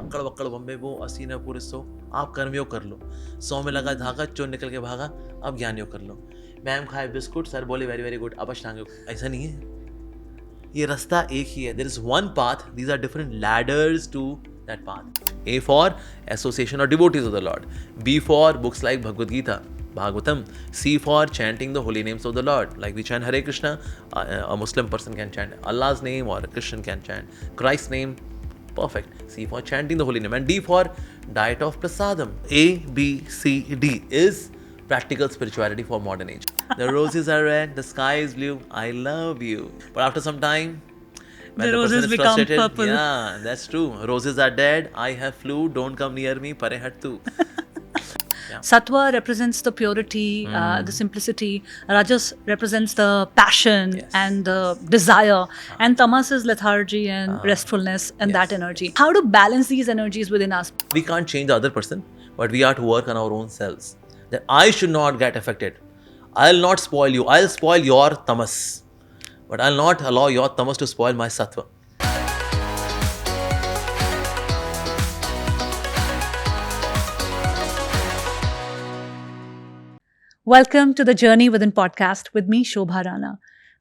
अक्कड़ वक्कड़ बम्बे वो असीना पूरे सो आप कर्मयोग कर लो, 100 में लगा धागा चोर निकल के भागा अब ज्ञानयोग कर लो, मैम खाए बिस्कुट सर बोले वेरी वेरी गुड अब अष्टांग योग। ऐसा नहीं है, ये रास्ता एक ही है। There is one path, these are different ladders to that path. A for association or devotees of the Lord, B for books like Bhagwad Geeta, Bhagwatam, C for chanting the holy names of the Lord, like we chant Hare Krishna, a Muslim person can chant Allah's name or a Christian can chant Christ's name, perfect. C for chanting the holy name, and D for diet of prasadam. A, B, C, D is practical spirituality for modern age. The roses are red, the sky is blue, I love you. But after some time, when the roses become purple. Yeah, that's true. Roses are dead, I have flu, don't come near me, pare hat tu. Sattva represents the purity, the simplicity. Rajas represents the passion and the desire. And Tamas is lethargy and restfulness and that energy. How to balance these energies within us? We can't change the other person, but we have to work on our own selves. That I should not get affected. I'll not spoil you. I'll spoil your tamas. But I'll not allow your tamas to spoil my sattva. Welcome to the Journey Within podcast with me, Shobha Rana.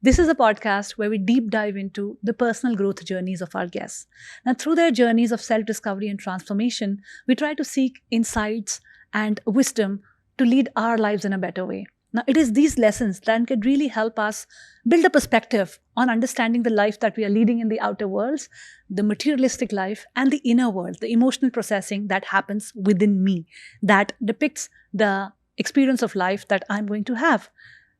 This is a podcast where we deep dive into the personal growth journeys of our guests. Now, through their journeys of self-discovery and transformation, we try to seek insights and wisdom to lead our lives in a better way. Now, it is these lessons that can really help us build a perspective on understanding the life that we are leading in the outer worlds, the materialistic life, and the inner world, the emotional processing that happens within me, that depicts the experience of life that I'm going to have.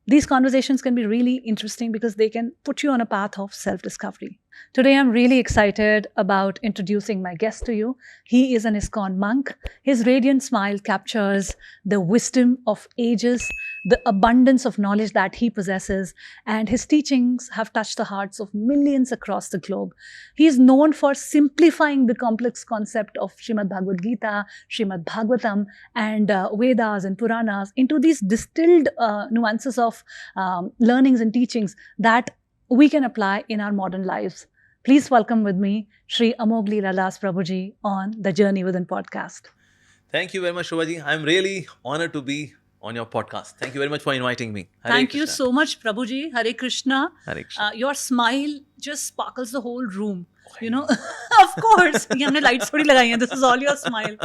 These conversations can be really interesting because they can put you on a path of self-discovery. Today, I'm really excited about introducing my guest to you. He is an ISKCON monk. His radiant smile captures the wisdom of ages, the abundance of knowledge that he possesses, and his teachings have touched the hearts of millions across the globe. He is known for simplifying the complex concept of Srimad Bhagavad Geeta, Srimad Bhagavatam, and Vedas and Puranas into these distilled nuances of learnings and teachings that we can apply in our modern lives. Please welcome with me Shree Amogh Lila Prabhu on the Journey Within podcast. Thank you very much, Shobha. I'm really honored to be on your podcast. Thank you very much for inviting me. Hare Thank Krishna. you so much, Prabhuji. Hare Krishna. Hare Krishna. Your smile just sparkles the whole room. You know, of course, we have lights. This is all your smile.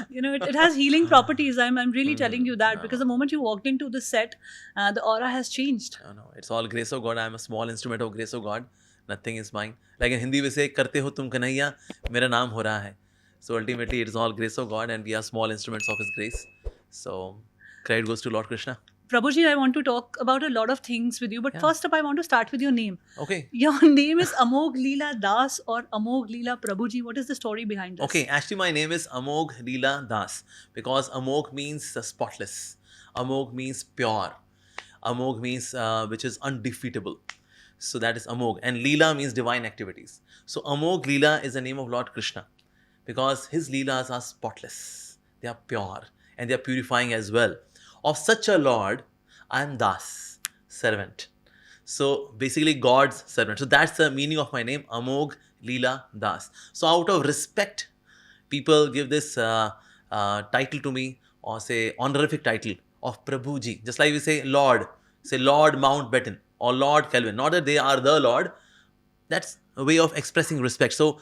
You know, it has healing properties. I'm really telling you that because the moment you walked into the set, the aura has changed. No, it's all grace of God. I'm a small instrument of grace of God. Nothing is mine. Like in Hindi we say, करते हो तुम कन्हैया, मेरा नाम हो रहा है. So ultimately, it is all grace of God, and we are small instruments of His grace. So credit goes to Lord Krishna. Prabhuji, I want to talk about a lot of things with you, but first up, I want to start with your name. Okay. Your name is Amogh Lila Das or Amogh Lila Prabhuji. What is the story behind this? Okay, actually my name is Amogh Lila Das because Amogh means spotless. Amogh means pure. Amogh means which is undefeatable. So that is Amogh. And Leela means divine activities. So Amogh Lila is the name of Lord Krishna because his Leelas are spotless. They are pure and they are purifying as well. Of such a Lord, I am Das, servant. So basically God's servant. So that's the meaning of my name, Amogh Lila Das. So out of respect, people give this title to me, or say honorific title of Prabhuji. Just like we say Lord Mountbatten or Lord Kelvin. Not that they are the Lord. That's a way of expressing respect. So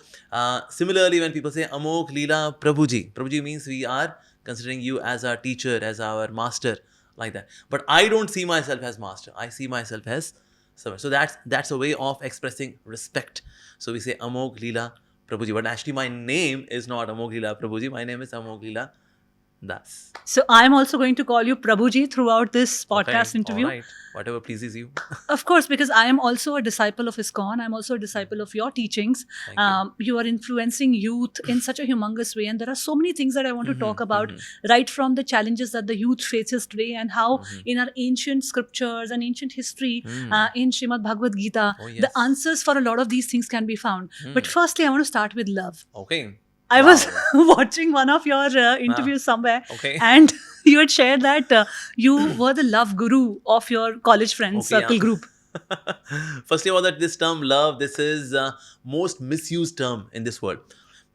similarly, when people say Amogh Lila Prabhuji, Prabhuji means we are considering you as our teacher, as our master, like that. But I don't see myself as master. I see myself as servant. So that's a way of expressing respect. So we say Amogh Lila Prabhuji. But actually my name is not Amogh Lila Prabhuji. My name is Amogh Lila Das. So I'm also going to call you Prabhuji throughout this podcast interview. All right. Whatever pleases you. Of course, because I am also a disciple of ISKCON. I'm also a disciple of your teachings. You are influencing youth in such a humongous way. And there are so many things that I want to talk about, right from the challenges that the youth faces today and how in our ancient scriptures and ancient history in Srimad Bhagavad Geeta, the answers for a lot of these things can be found. But firstly, I want to start with love. Okay. I was watching one of your interviews somewhere, and you had shared that you were the love guru of your college friends circle group. Firstly of all, that this term love, this is most misused term in this world.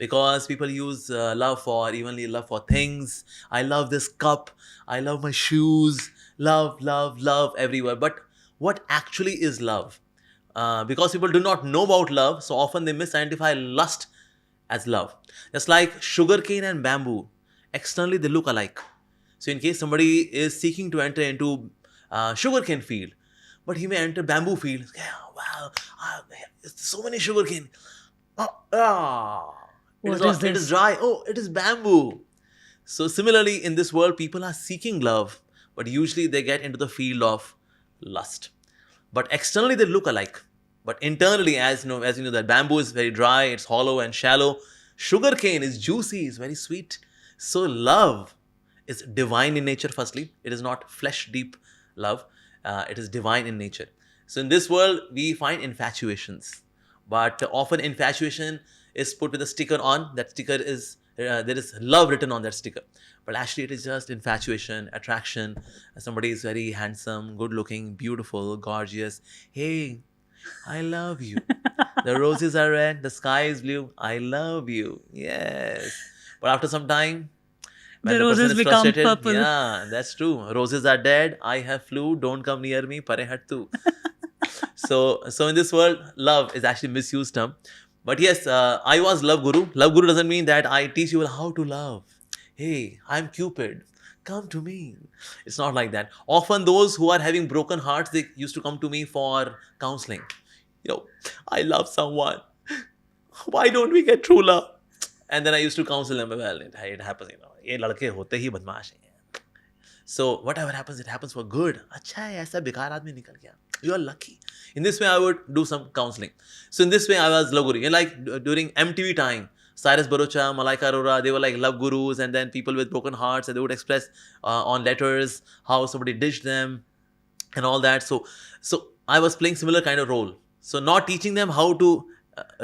because people use love for evenly love for things. I love this cup. I love my shoes. Love, love, love everywhere. But what actually is love? Because people do not know about love, so often they misidentify lust as love. Just like sugarcane and bamboo, externally they look alike. So in case somebody is seeking to enter into sugarcane field, but he may enter bamboo field. Yeah, wow, so many sugarcane. What is It is this? dry. Oh, it is bamboo. So similarly, in this world, people are seeking love, but usually they get into the field of lust. But externally they look alike. But internally, as you know, that bamboo is very dry, it's hollow and shallow. Sugarcane is juicy, is very sweet. So love is divine in nature. Firstly, it is not flesh deep love. It is divine in nature. So in this world, we find infatuations, but often infatuation is put with a sticker on. That sticker is there is love written on that sticker, but actually it is just infatuation, attraction. Somebody is very handsome, good looking, beautiful, gorgeous. Hey, I love you. The roses are red, the sky is blue. I love you. Yes. But after some time, when The the person roses is become frustrated, purple. yeah, that's true. Roses are dead. I have flu. Don't come near me. Pare hat tu. So in this world, love is actually misused term. But yes, I was love guru. Love guru doesn't mean that I teach you how to love. Hey, I'm Cupid. Come to me. It's not like that. Often those who are having broken hearts, they used to come to me for counseling. I love someone. Why don't we get true love? And then I used to counsel them. Well, it happens. ये लड़के होते ही बदमाश हैं. So whatever happens, it happens for good. अच्छा है, ऐसा बेकार आदमी निकल गया. You are lucky. In this way, I would do some counseling. So in this way, I was love guru. Like during MTV time, Cyrus Barocha, Malaika Arora, they were like love gurus, and then people with broken hearts, and they would express on letters how somebody ditched them and all that. So I was playing similar kind of role. So not teaching them how to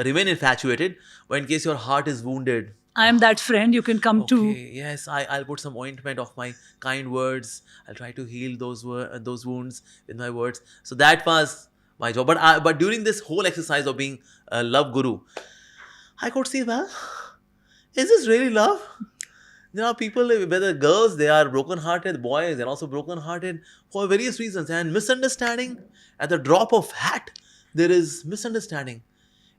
remain infatuated, but in case your heart is wounded, I am that friend you can come to. okay, yes, I'll put some ointment of my kind words. I'll try to heal those wounds with my words. So that was my job. But during this whole exercise of being a love guru, I could see, well, is this really love? There are people, whether girls, they are broken-hearted, boys, they're also broken-hearted for various reasons. And misunderstanding, at the drop of hat, there is misunderstanding.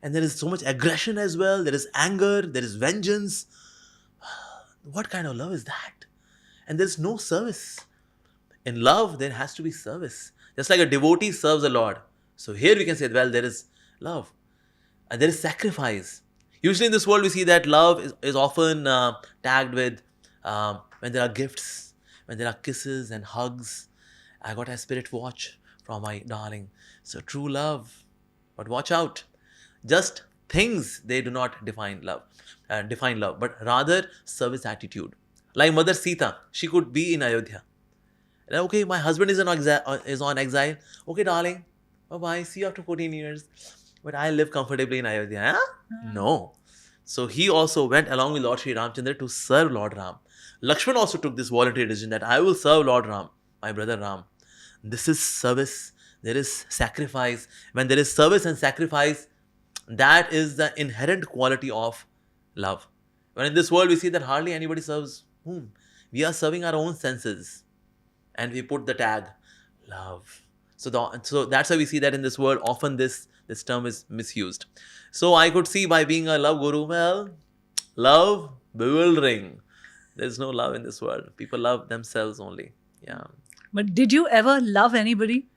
And there is so much aggression as well. There is anger, there is vengeance. What kind of love is that? And there's no service. In love, there has to be service. Just like a devotee serves the Lord. So here we can say, well, there is love. And there is sacrifice. Usually in this world, we see that love is often tagged with when there are gifts, when there are kisses and hugs. I got a spirit watch from my darling. So true love. But watch out. Just things, they do not define love, but rather service attitude. Like Mother Sita, she could be in Ayodhya. And, okay, my husband is on exile. Okay, darling, bye-bye, see you after 14 years. But I live comfortably in Ayodhya. Huh? No. So he also went along with Lord Sri Ramchandra to serve Lord Ram. Lakshman also took this voluntary decision that I will serve Lord Ram, my brother Ram. This is service. There is sacrifice. When there is service and sacrifice, that is the inherent quality of love. When in this world we see that hardly anybody serves whom? We are serving our own senses. And we put the tag, love. So that's why we see that in this world, often this term is misused. So I could see by being a love guru, well, love, bewildering. There's no love in this world. People love themselves only. Yeah. But did you ever love anybody?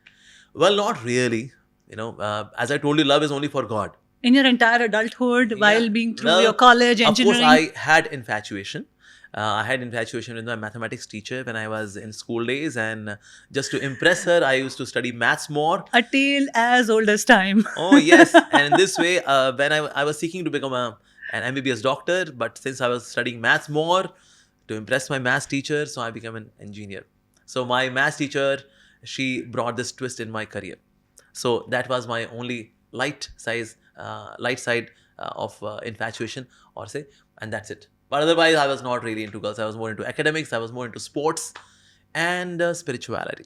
Well, not really. As I told you, love is only for God. In your entire adulthood, while being through Well, your college, engineering? Of course, I had infatuation. I had infatuation with my mathematics teacher when I was in school days, and just to impress her, I used to study maths more. A tale as old as time. Oh, yes. And in this way, when I was seeking to become an MBBS doctor, but since I was studying maths more, to impress my maths teacher, so I became an engineer. So my maths teacher, she brought this twist in my career. So that was my only light side of infatuation, or say, and that's it. But otherwise, I was not really into girls. I was more into academics. I was more into sports and spirituality.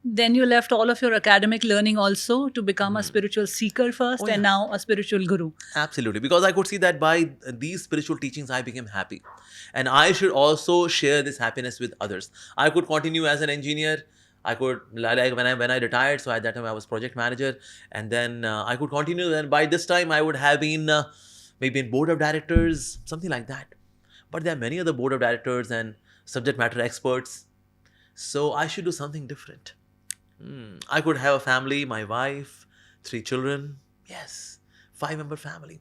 Then you left all of your academic learning also to become a spiritual seeker first, Oh, and yeah. now a spiritual guru. Absolutely, because I could see that by these spiritual teachings, I became happy, and I should also share this happiness with others. I could continue as an engineer. I could like when I retired. So at that time I was project manager, and then I could continue. And by this time I would have been maybe in board of directors, something like that. But there are many other board of directors and subject matter experts. So I should do something different. I could have a family, my wife, 3 children. Yes, 5-member family.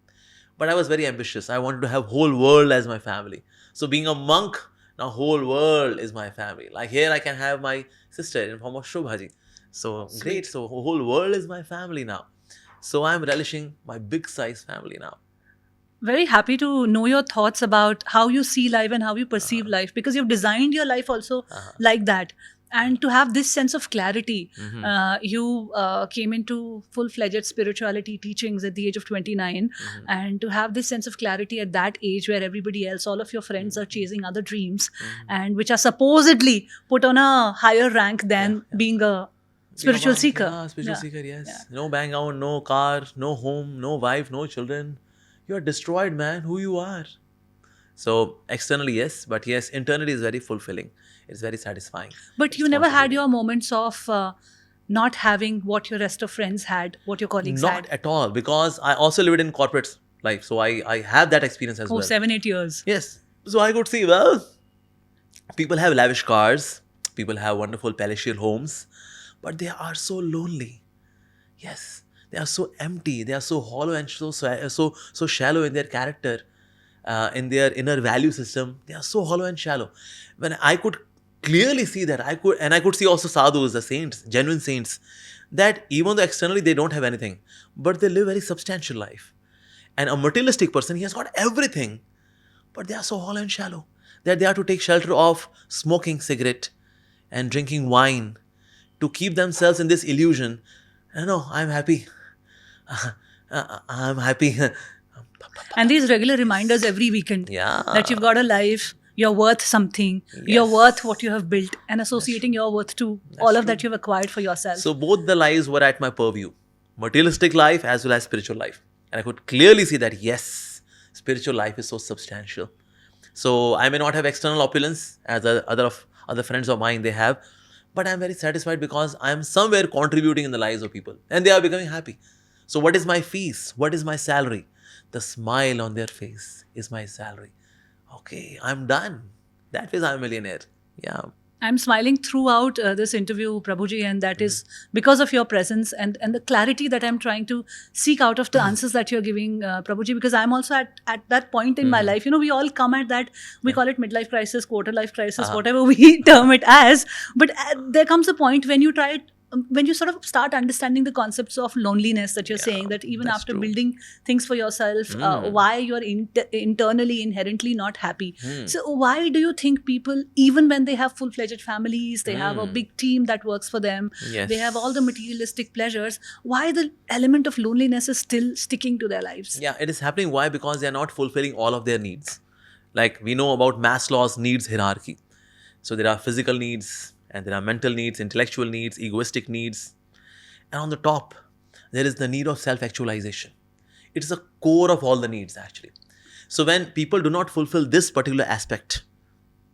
But I was very ambitious. I wanted to have whole world as my family. So being a monk, now whole world is my family. Like here I can have my sister in form of Shobhaji. So great. So whole world is my family now. So I'm relishing my big size family now. Very happy to know your thoughts about how you see life and how you perceive life, because you've designed your life also like that. And to have this sense of clarity, you came into full-fledged spirituality teachings at the age of 29. And to have this sense of clarity at that age where everybody else, all of your friends are chasing other dreams and which are supposedly put on a higher rank than being a spiritual seeker. Yeah, spiritual seeker, yes. No bank account, no car, no home, no wife, no children. You are destroyed, man, who you are. So externally, yes, but yes, internally is very fulfilling. It's very satisfying. But you never had your moments of not having what your rest of friends had, what your colleagues Not had. at all, because I also lived in corporate life. So I have that experience as Oh, well. 7-8 years. Yes. So I could see, well, people have lavish cars, people have wonderful palatial homes, but they are so lonely. Yes. They are so empty. They are so hollow and so shallow in their character, in their inner value system. They are so hollow and shallow. When I could clearly see that, I could see also sadhus, the saints, genuine saints, that even though externally they don't have anything, but they live very substantial life. And a materialistic person, he has got everything, but they are so hollow and shallow that they have to take shelter of smoking cigarette and drinking wine to keep themselves in this illusion. No, I'm happy. I'm happy. And these regular reminders every weekend Yeah. that you've got a life, you're worth something, you're worth what you have built, and associating your worth to all of that you've acquired for yourself. So both the lives were at my purview, materialistic life as well as spiritual life. And I could clearly see that, yes, spiritual life is so substantial. So I may not have external opulence as other friends of mine they have, but I'm very satisfied because I'm somewhere contributing in the lives of people and they are becoming happy. So what is my fees? What is my salary? The smile on their face is my salary. Okay, I'm done. That means I'm a millionaire. Yeah. I'm smiling throughout this interview, Prabhuji, and that is because of your presence and the clarity that I'm trying to seek out of the answers that you're giving, Prabhuji, because I'm also at that point in my life. You know, we all come at that, we call it midlife crisis, quarter life crisis, whatever we term it as. But there comes a point when you sort of start understanding the concepts of loneliness that you're saying, that even that's after true. building things for yourself, why you're internally, inherently not happy. So why do you think people, even when they have full-fledged families, they have a big team that works for them, Yes. they have all the materialistic pleasures, why the element of loneliness is still sticking to their lives? Yeah, it is happening. Why? Because they are not fulfilling all of their needs. Like we know about Maslow's needs hierarchy. So there are physical needs, and there are mental needs, intellectual needs, egoistic needs. And on the top, there is the need of self-actualization. It is a core of all the needs, actually. So when people do not fulfill this particular aspect,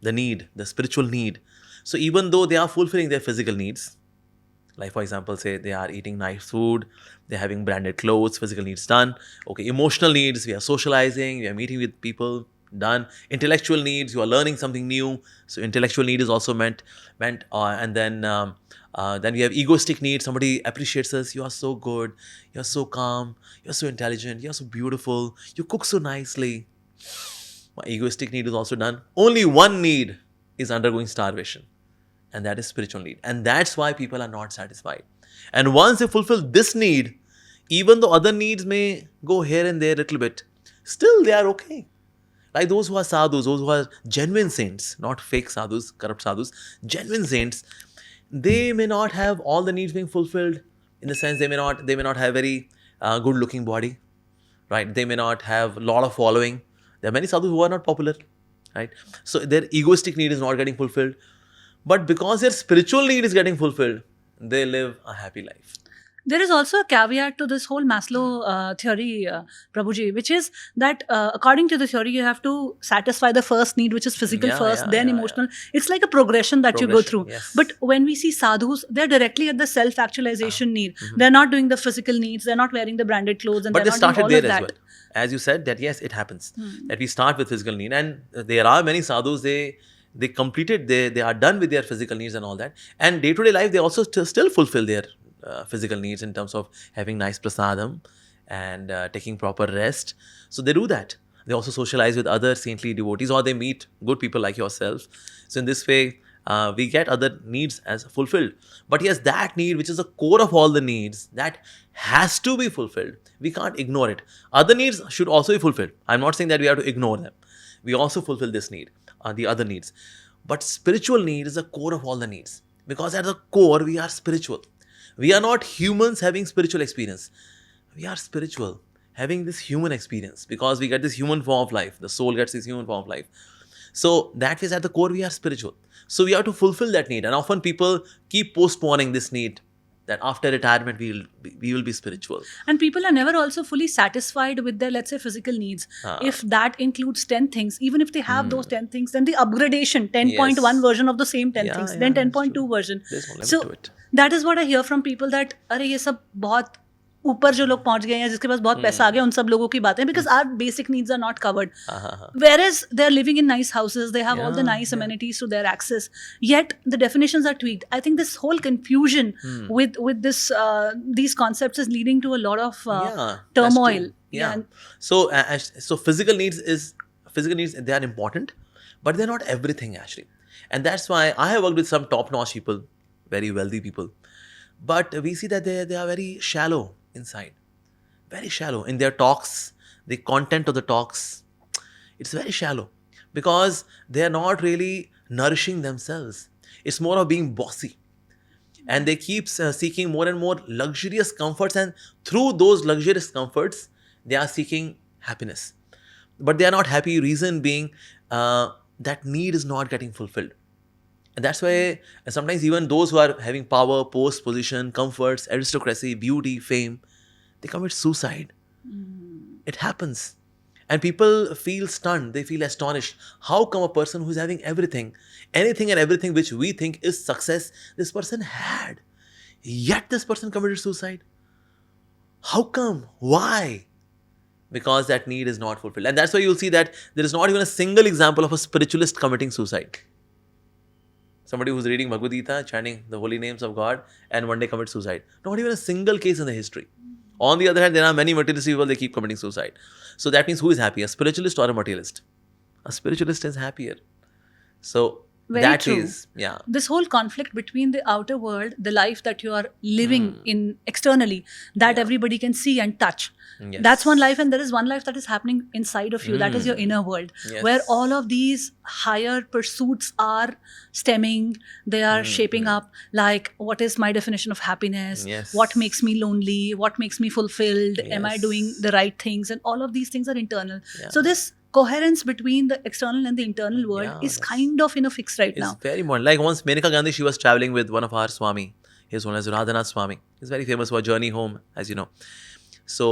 the need, the spiritual need, so even though they are fulfilling their physical needs, like for example, say they are eating nice food, they're having branded clothes, physical needs done. Okay, emotional needs, we are socializing, we are meeting with people, done. Intellectual needs, you are learning something new, so intellectual need is also meant. And then we have egoistic needs. Somebody appreciates us. You are so good. You are so calm. You are so intelligent. You are so beautiful. You cook so nicely. My egoistic need is also done. Only one need is undergoing starvation, and that is spiritual need. And that's why people are not satisfied. And once they fulfill this need, even though other needs may go here and there a little bit, still they are okay. Like those who are sadhus, those who are genuine saints, not fake sadhus, corrupt sadhus, genuine saints, they may not have all the needs being fulfilled. In the sense, they may not have very good looking body, right? They may not have a lot of following. There are many sadhus who are not popular, right? So their egoistic need is not getting fulfilled. But because their spiritual need is getting fulfilled, they live a happy life. There is also a caveat to this whole Maslow theory, Prabhuji, which is that according to the theory, you have to satisfy the first need, which is physical first, then emotional. It's like a progression that you go through. Yes. But when we see sadhus, they're directly at the self-actualization need. They're not doing the physical needs. They're not wearing the branded clothes, and But they're they not doing started all there of as that. well. As you said, that yes, it happens. That we start with physical need. And there are many sadhus, they completed, they are done with their physical needs and all that. And day-to-day life, they also still fulfill their physical needs in terms of having nice prasadam and taking proper rest. So they do that. They also socialize with other saintly devotees, or they meet good people like yourself. So in this way, we get other needs as fulfilled. But yes, that need, which is the core of all the needs, that has to be fulfilled. We can't ignore it. Other needs should also be fulfilled. I'm not saying that we have to ignore them. We also fulfill this need, the other needs. But spiritual need is the core of all the needs. Because at the core, we are spiritual. We are not humans having spiritual experience. We are spiritual, having this human experience, because we get this human form of life. The soul gets this human form of life. So that is, at the core, we are spiritual. So we have to fulfill that need. And often people keep postponing this need, that after retirement we will be spiritual. And people are never also fully satisfied with their, let's say, physical needs. If that includes 10 things, even if they have those 10 things, then the upgradation, 10.1 version of the same 10 things, then 10.2 version. There's no limit So to it. that is what I hear from people, that अरे ये सब बहुत ऊपर जो लोग पहुंच गए हैं, जिसके पास बहुत पैसा आ गया, उन सब लोगों की बातें, because our basic needs are not covered. Whereas they're living in nice houses, they have all the nice amenities to their access, yet the definitions are tweaked. I think this whole confusion with this these concepts is leading to a lot of turmoil. So so physical needs, they are important, but they're not everything actually. And that's why I have worked with some top-notch people, very wealthy people, but we see that they are very shallow inside, very shallow in their talks. The content of the talks, it's very shallow, because they are not really nourishing themselves. It's more of being bossy, and they keep seeking more and more luxurious comforts, and through those luxurious comforts they are seeking happiness, but they are not happy. Reason being, that need is not getting fulfilled. And that's why sometimes even those who are having power, post, position, comforts, aristocracy, beauty, fame, they commit suicide. It happens. And people feel stunned. They feel astonished. How come a person who's having everything, anything and everything which we think is success, this person had, yet this person committed suicide? How come? Why? Because that need is not fulfilled. And that's why you'll see that there is not even a single example of a spiritualist committing suicide. Somebody who's reading Bhagwad Geeta, chanting the holy names of God, and one day commits suicide. Not even a single case in the history. On the other hand, there are many materialistic people, they keep committing suicide. So that means who is happy? A spiritualist or a materialist? A spiritualist is happier. So Very that true. is, This whole conflict between the outer world, the life that you are living in externally, that everybody can see and touch. Yes. That's one life, and there is one life that is happening inside of you. That is your inner world, Yes. where all of these higher pursuits are stemming. They are shaping up. Like, what is my definition of happiness? Yes. What makes me lonely? What makes me fulfilled? Am I Yes. doing the right things? And all of these things are internal. Yeah. So this coherence between the external and the internal world is kind of in a fix right it's now. very modern. Like once Menaka Gandhi, she was traveling with one of our Swami. His one is Radhanath Swami. He's very famous for Journey Home, as you know. So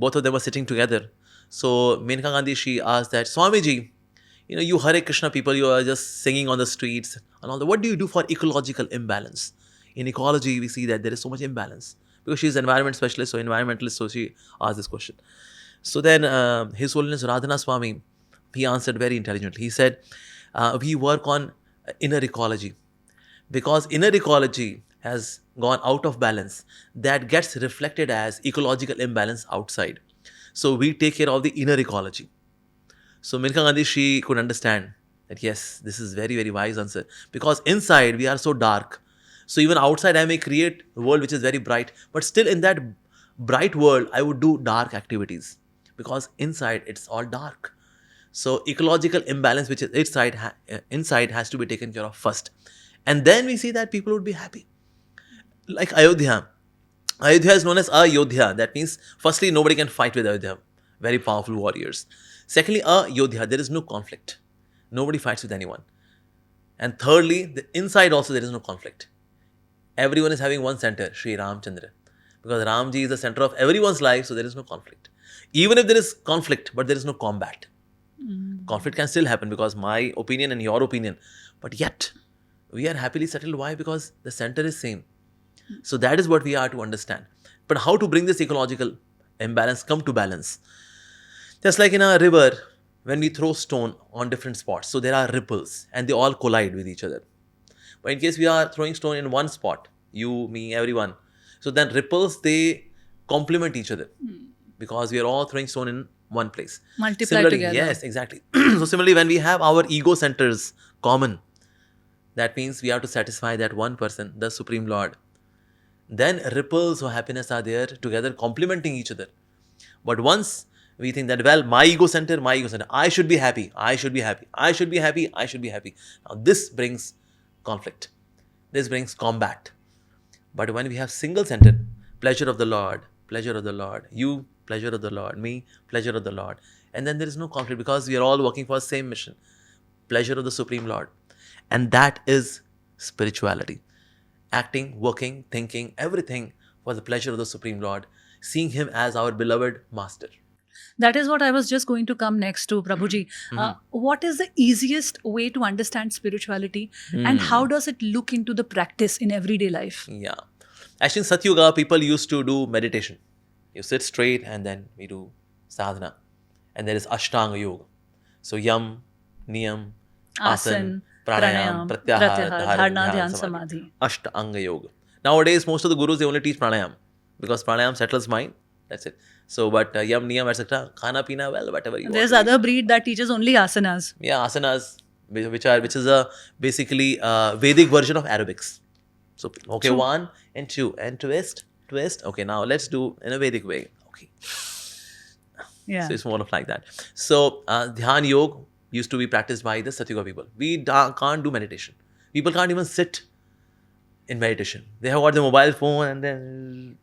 both of them were sitting together. So Menaka Gandhi, she asked that, Swamiji, you Hare Krishna people, you are just singing on the streets and all that. What do you do for ecological imbalance? In ecology, we see that there is so much imbalance. Because she's an environment specialist, so environmentalist, so she asked this question. So then His Holiness Radhana Swami, he answered very intelligently. He said, we work on inner ecology. Because inner ecology has gone out of balance. That gets reflected as ecological imbalance outside. So we take care of the inner ecology. So Menaka Gandhi, she could understand that yes, this is very, very wise answer. Because inside we are so dark. So even outside I may create a world which is very bright. But still in that bright world, I would do dark activities. Because inside it's all dark. So ecological imbalance which is inside has to be taken care of first. And then we see that people would be happy. Like Ayodhya. Ayodhya is known as Ayodhya. That means, firstly, nobody can fight with Ayodhya. Very powerful warriors. Secondly, Ayodhya, there is no conflict. Nobody fights with anyone. And thirdly, inside also there is no conflict. everyone is having one center, Sri Ramchandra. Because Ramji is the center of everyone's life, so there is no conflict. Even if there is conflict, but there is no combat. Conflict can still happen because my opinion and your opinion. But yet, we are happily settled. Why? Because the center is same. So that is what we are to understand. But how to bring this ecological imbalance come to balance? Just like in a river, when we throw stone on different spots, so there are ripples and they all collide with each other. But in case we are throwing stone in one spot, you, me, everyone, so then ripples, they complement each other because we are all throwing stone in one place. Multiply Similarly, together. yes, exactly. So similarly, when we have our ego centers common, that means we have to satisfy that one person, the Supreme Lord. Then ripples of happiness are there together complementing each other. But once we think that, well, my ego center, I should be happy, I should be happy, I should be happy, I should be happy. Now this brings conflict. This brings combat. But when we have single center, pleasure of the Lord, you, pleasure of the Lord, me, pleasure of the Lord. And then there is no conflict because we are all working for the same mission, pleasure of the Supreme Lord. And that is spirituality. Acting, working, thinking, everything for the pleasure of the Supreme Lord, seeing Him as our beloved Master. That is what I was just going to come next to, Prabhuji. What is the easiest way to understand spirituality and how does it look into the practice in everyday life? Yeah. Actually, in Satyuga, people used to do meditation. You sit straight and then we do sadhana. And there is Ashtanga Yoga. So Yam, Niyam, Asan, Pranayam, Pratyahar, Dharana, Dhyan, Samadhi. Ashtanga Yoga. Nowadays, most of the gurus, they only teach pranayam because pranayam settles mind. That's it. So, but Yam, Niyam, etc., Khana, Pina, well, whatever you want. There's other breed that teaches only asanas. Yeah, asanas, which is a basically Vedic version of aerobics. So, okay, True. 1 and 2 and twist. Okay, now let's do in a Vedic way. Okay. Yeah. So it's more of like that. So Dhyan Yoga used to be practiced by the Satyuga people. We can't do meditation. People can't even sit in meditation. They have got the mobile phone and then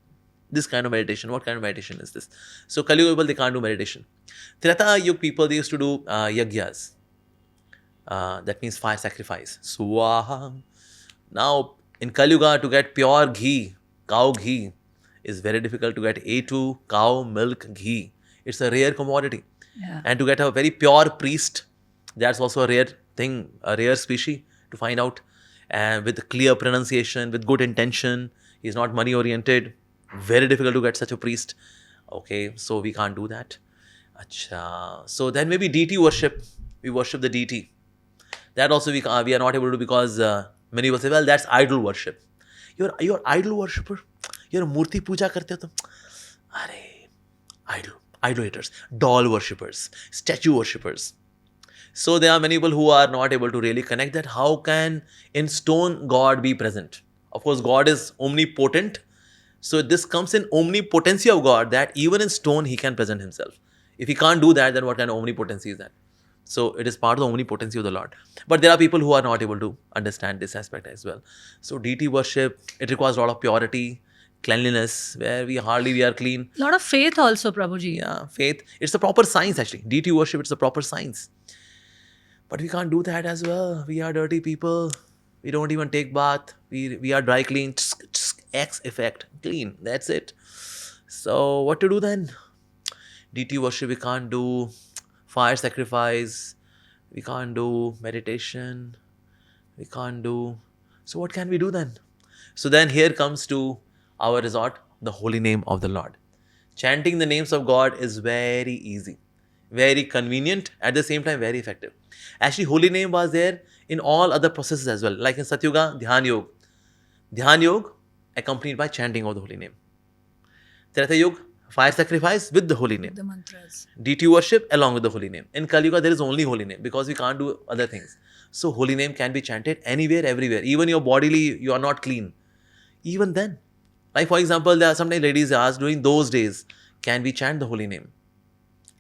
this kind of meditation. What kind of meditation is this? So Kali Yuga people, they can't do meditation. Treta Yuga people, they used to do yagyas. That means fire sacrifice. Swaha. Now, in Kali Yuga, to get pure ghee, cow ghee, is very difficult to get A2 cow milk ghee. It's a rare commodity. Yeah. And to get a very pure priest, that's also a rare thing, a rare species to find out. And with clear pronunciation, with good intention, he's not money oriented. Very difficult to get such a priest. Okay, so we can't do that. Achha. So then maybe deity worship. We worship the deity. That also we are not able to do because many people say, well, that's idol worship. You're idol worshipper. You're a murti puja karte ho tum. Are idolaters, doll worshippers, statue worshippers. So there are many people who are not able to really connect that. How can in stone God be present? Of course, God is omnipotent. So this comes in omnipotency of God that even in stone He can present Himself. If He can't do that, then what kind of omnipotency is that? So it is part of the omnipotency of the Lord. But there are people who are not able to understand this aspect as well. So deity worship, it requires a lot of purity, cleanliness, where we are clean. A lot of faith also, Prabhuji. Yeah, faith. It's a proper science actually. Deity worship, it's a proper science. But we can't do that as well. We are dirty people. We don't even take bath. We are dry clean. X effect. Clean. That's it. So what to do then? Deity worship we can't do. Fire sacrifice. We can't do meditation. We can't do. So what can we do then? So then here comes to our resort, the holy name of the Lord. Chanting the names of God is very easy, very convenient, at the same time very effective. Actually, holy name was there in all other processes as well. Like in Satyuga, Dhyan Yoga. Dhyan Yoga accompanied by chanting of the holy name. Treta Yoga, fire sacrifice with the holy name. The mantras. Deity worship along with the holy name. In Kali Yuga, there is only holy name because we can't do other things. So holy name can be chanted anywhere, everywhere. Even your bodily, you are not clean. Even then. Like for example, there are sometimes ladies ask, during those days, can we chant the holy name?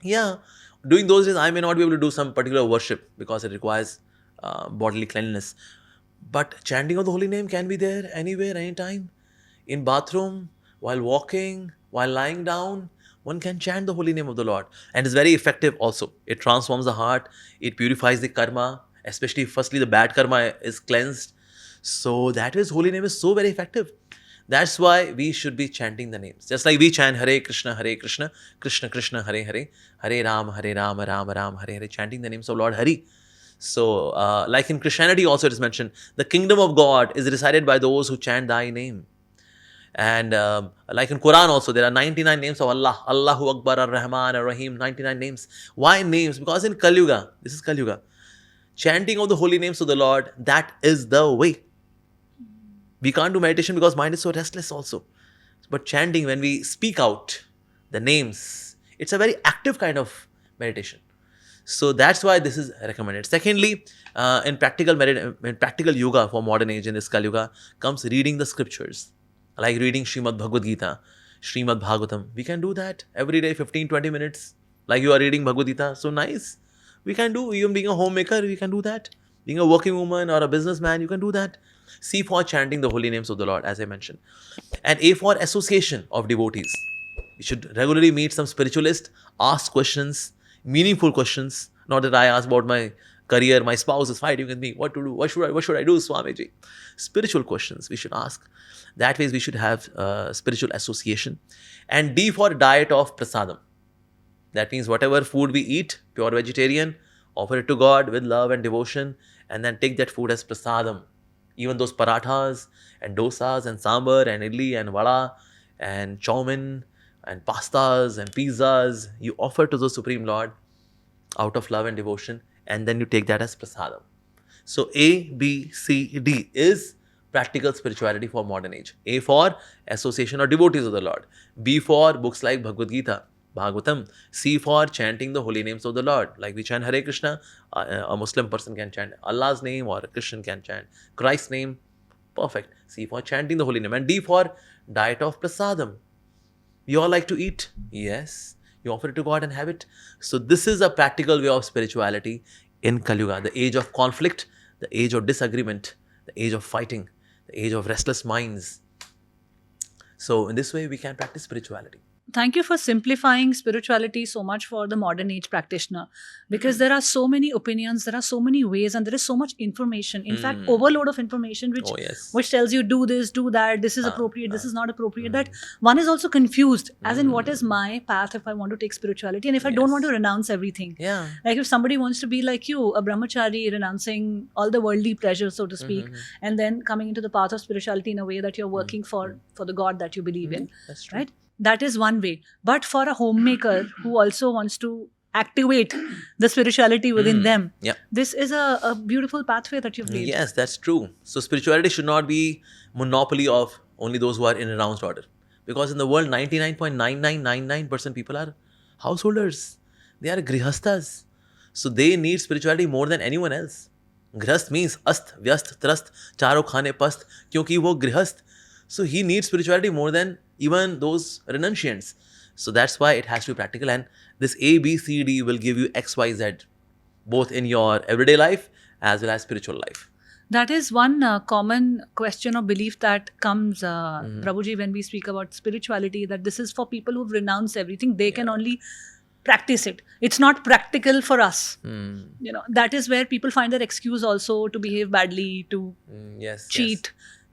Yeah, during those days, I may not be able to do some particular worship because it requires bodily cleanliness. But chanting of the holy name can be there anywhere, anytime. In bathroom, while walking, while lying down, one can chant the holy name of the Lord. And it's very effective also. It transforms the heart. It purifies the karma. Especially, firstly, the bad karma is cleansed. So that is, holy name is so very effective. That's why we should be chanting the names. Just like we chant Hare Krishna, Krishna Krishna, Hare Hare, Hare Ram, Ram Ram, Hare Hare, chanting the names of Lord Hari. So, like in Christianity also it is mentioned, the kingdom of God is resided by those who chant thy name. And like in Quran also, there are 99 names of Allah. Allahu Akbar, Ar-Rahman, Ar-Rahim, 99 names. Why names? Because in Kali Yuga, this is Kali Yuga, chanting of the holy names of the Lord, that is the way. We can't do meditation because mind is so restless also. But chanting, when we speak out the names, it's a very active kind of meditation. So that's why this is recommended. Secondly, in practical yoga for modern age in this Kali Yuga comes reading the scriptures, like reading Bhagwad Geeta, Srimad Bhagavatam. We can do that every day, 15-20 minutes, like you are reading Bhagwad Geeta. So nice. We can do, even being a homemaker, we can do that. Being a working woman or a businessman, you can do that. C for chanting the holy names of the Lord, as I mentioned. And A for association of devotees. We should regularly meet some spiritualist, ask questions, meaningful questions. Not that I ask about my career, my spouse is fighting with me, what to do, what should I do, Swamiji? Spiritual questions we should ask. That way we should have spiritual association. And D for diet of prasadam. That means whatever food we eat, pure vegetarian, offer it to God with love and devotion, and then take that food as prasadam. Even those parathas and dosas and sambar and idli and vada and chowmin and pastas and pizzas, you offer to the Supreme Lord out of love and devotion, and then you take that as prasadam. So A, B, C, D is practical spirituality for modern age. A for association or devotees of the Lord. B for books like Bhagwad Geeta, Bhagwatam. C for chanting the holy names of the Lord. Like we chant Hare Krishna, a Muslim person can chant Allah's name, or a Christian can chant Christ's name. Perfect. C for chanting the holy name. And D for diet of prasadam. You all like to eat? Yes. You offer it to God and have it. So this is a practical way of spirituality in Kali Yuga, the age of conflict, the age of disagreement, the age of fighting, the age of restless minds. So in this way, we can practice spirituality. Thank you for simplifying spirituality so much for the modern age practitioner, because there are so many opinions, there are so many ways, and there is so much information. In fact, overload of information which tells you do this, do that, this is appropriate, this is not appropriate. That one is also confused as in what is my path if I want to take spirituality, and if I don't want to renounce everything. Yeah. Like if somebody wants to be like you, a brahmachari, renouncing all the worldly pleasures, so to speak, and then coming into the path of spirituality in a way that you're working for the God that you believe in. That's true. Right? That is one way. But for a homemaker who also wants to activate the spirituality within them, this is a beautiful pathway that you've laid. Yes, that's true. So spirituality should not be monopoly of only those who are in renounced order. Because in the world, 99.9999% people are householders. They are grihastas. So they need spirituality more than anyone else. Grihast means ast, vyast, trast, charo khane past, kyunki wo grihast. So he needs spirituality more than even those renunciants. So that's why it has to be practical. And this A, B, C, D will give you X, Y, Z, both in your everyday life as well as spiritual life. That is one common question or belief that comes, Prabhuji, when we speak about spirituality, that this is for people who've renounced everything. They can only practice it. It's not practical for us. You know, that is where people find their excuse also to behave badly, to cheat,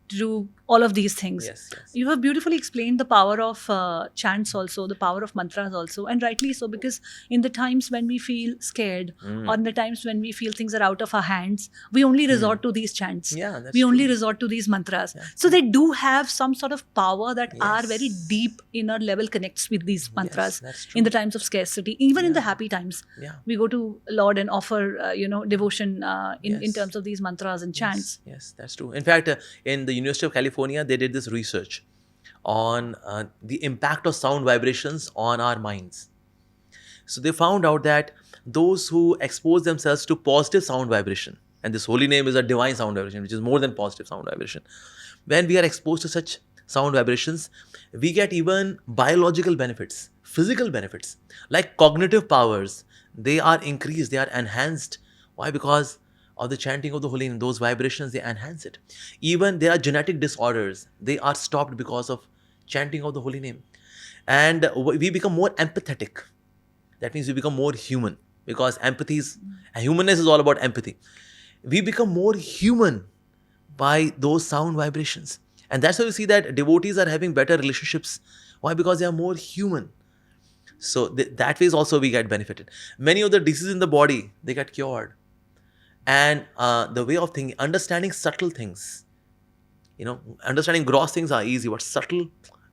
to do all of these things. You have beautifully explained the power of chants also, the power of mantras also, and rightly so, because in the times when we feel scared or in the times when we feel things are out of our hands, we only resort to these chants. We only resort to these mantras. So they do have some sort of power that are very deep inner level connects with these mantras in the times of scarcity, even in the happy times. We go to Lord and offer devotion in terms of these mantras and chants. Yes, that's true. In fact, in the University of California, they did this research on the impact of sound vibrations on our minds. So they found out that those who expose themselves to positive sound vibration, and this holy name is a divine sound vibration, which is more than positive sound vibration. When we are exposed to such sound vibrations, we get even biological benefits, physical benefits, like cognitive powers. They are increased, they are enhanced. Why? Because of the chanting of the holy name, those vibrations, they enhance it. Even there are genetic disorders, they are stopped because of chanting of the holy name. And we become more empathetic. That means we become more human, because humanness is all about empathy. We become more human by those sound vibrations. And that's how you see that devotees are having better relationships. Why? Because they are more human. So that way is also we get benefited. Many of the diseases in the body, they get cured. And the way of thinking, understanding subtle things. Understanding gross things are easy, but subtle,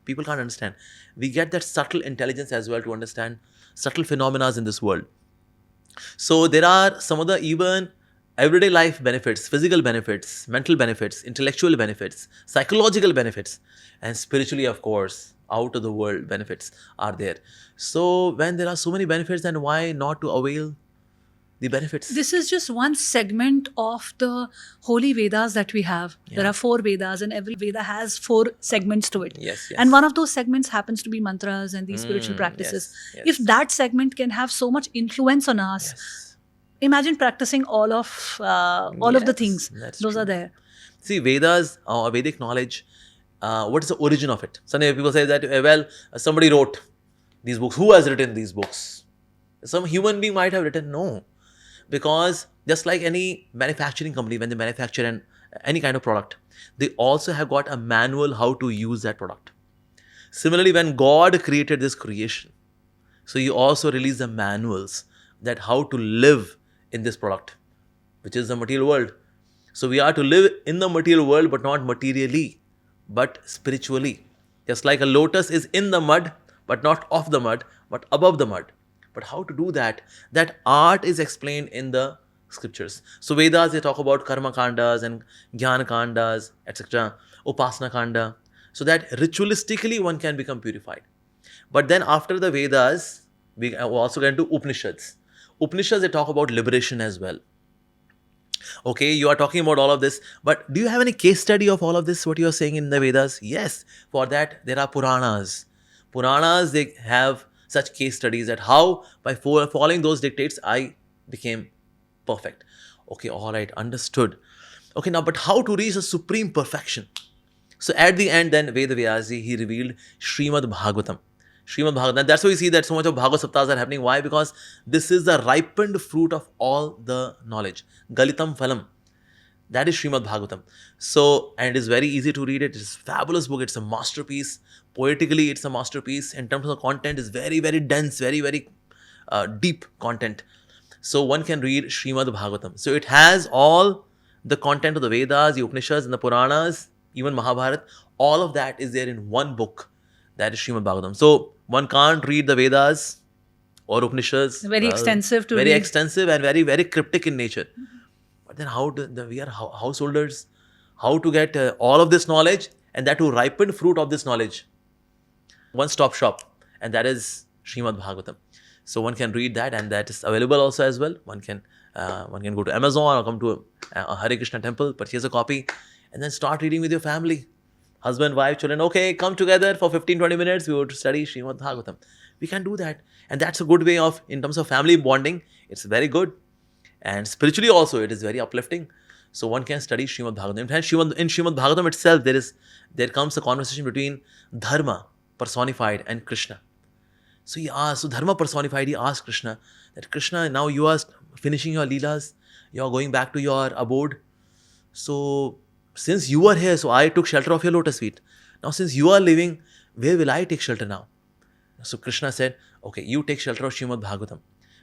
people can't understand. We get that subtle intelligence as well to understand subtle phenomena in this world. So there are some of the even everyday life benefits, physical benefits, mental benefits, intellectual benefits, psychological benefits, and spiritually, of course, out of the world benefits are there. So when there are so many benefits, then why not to avail the benefits? This is just one segment of the holy Vedas that we have. There are 4 Vedas, and every Veda has 4 segments to it. Yes. And one of those segments happens to be mantras and these spiritual practices. Yes. If that segment can have so much influence on us, imagine practicing all of the things. Those are there. See, Vedas or Vedic knowledge, what is the origin of it? Some people say that, somebody wrote these books. Who has written these books? Some human being might have written. No. Because just like any manufacturing company, when they manufacture any kind of product, they also have got a manual how to use that product. Similarly, when God created this creation, so He also released the manuals that how to live in this product, which is the material world. So we are to live in the material world, but not materially, but spiritually. Just like a lotus is in the mud, but not of the mud, but above the mud. But how to do that? That art is explained in the scriptures. So Vedas, they talk about karma kandas and jnana kandas, etc. Upasana kanda. So that ritualistically one can become purified. But then after the Vedas, we also get into Upanishads. Upanishads, they talk about liberation as well. Okay, you are talking about all of this, but do you have any case study of all of this, what you are saying in the Vedas? Yes. For that, there are Puranas. Puranas, they have such case studies that how by following those dictates, I became perfect. Okay, all right, understood. Okay, now, but how to reach a supreme perfection? So at the end, then Veda Vyasi, he revealed Srimad Bhagavatam. Srimad Bhagavatam. And that's why we see that so much of Bhagavad Saptas are happening. Why? Because this is the ripened fruit of all the knowledge. Galitam Phalam. That is Srimad Bhagavatam. So, and it is very easy to read it. It's a fabulous book. It's a masterpiece. Poetically, it's a masterpiece. In terms of content, it's very, very dense, very, very deep content. So one can read Srimad Bhagavatam. So it has all the content of the Vedas, the Upanishads, and the Puranas, even Mahabharata. All of that is there in one book. That is Srimad Bhagavatam. So one can't read the Vedas or Upanishads. Very extensive to very read. Extensive and very, very cryptic in nature. But then how we are householders, how to get all of this knowledge and that to ripen fruit of this knowledge. One-stop shop, and that is Srimad Bhagavatam. So one can read that, and that is available also as well. One can go to Amazon or come to a Hare Krishna temple, purchase a copy, and then start reading with your family. Husband, wife, children, okay, come together for 15-20 minutes, we would study Srimad Bhagavatam. We can do that. And that's a good way of, in terms of family bonding, it's very good. And spiritually also, it is very uplifting. So one can study Srimad Bhagavatam. In fact, in Srimad Bhagavatam itself, there comes a conversation between Dharma personified and Krishna. So so Dharma personified, he asked Krishna that Krishna, now you are finishing your Leelas, you are going back to your abode. So since you are here, so I took shelter of your lotus feet. Now since you are living, where will I take shelter now? So Krishna said, okay, you take shelter of Srimad Bhagavatam,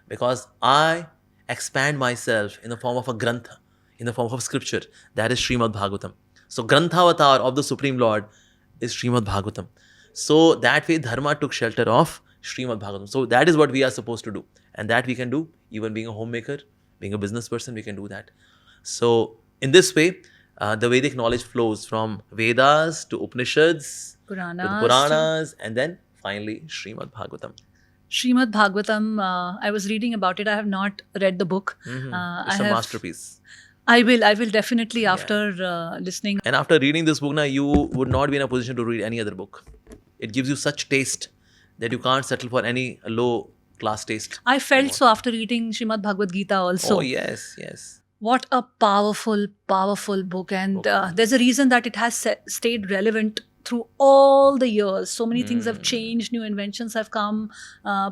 because I expand myself in the form of a grantha, in the form of scripture. That is Srimad Bhagavatam. So Grantha-avatar of the Supreme Lord is Srimad Bhagavatam. So that way Dharma took shelter of Srimad Bhagavatam. So that is what we are supposed to do. And that we can do, even being a homemaker, being a business person, we can do that. So in this way, the Vedic knowledge flows from Vedas to Upanishads, Puranas, and then finally Srimad Bhagavatam. Srimad Bhagavatam, I was reading about it. I have not read the book. It's a masterpiece. I will definitely after listening. And after reading this book, now you would not be in a position to read any other book. It gives you such taste that you can't settle for any low class taste. I felt so after reading Srimad Bhagwad Geeta also. Oh, yes. What a powerful, powerful book. And there's a reason that it has stayed relevant through all the years, so many things have changed, new inventions have come,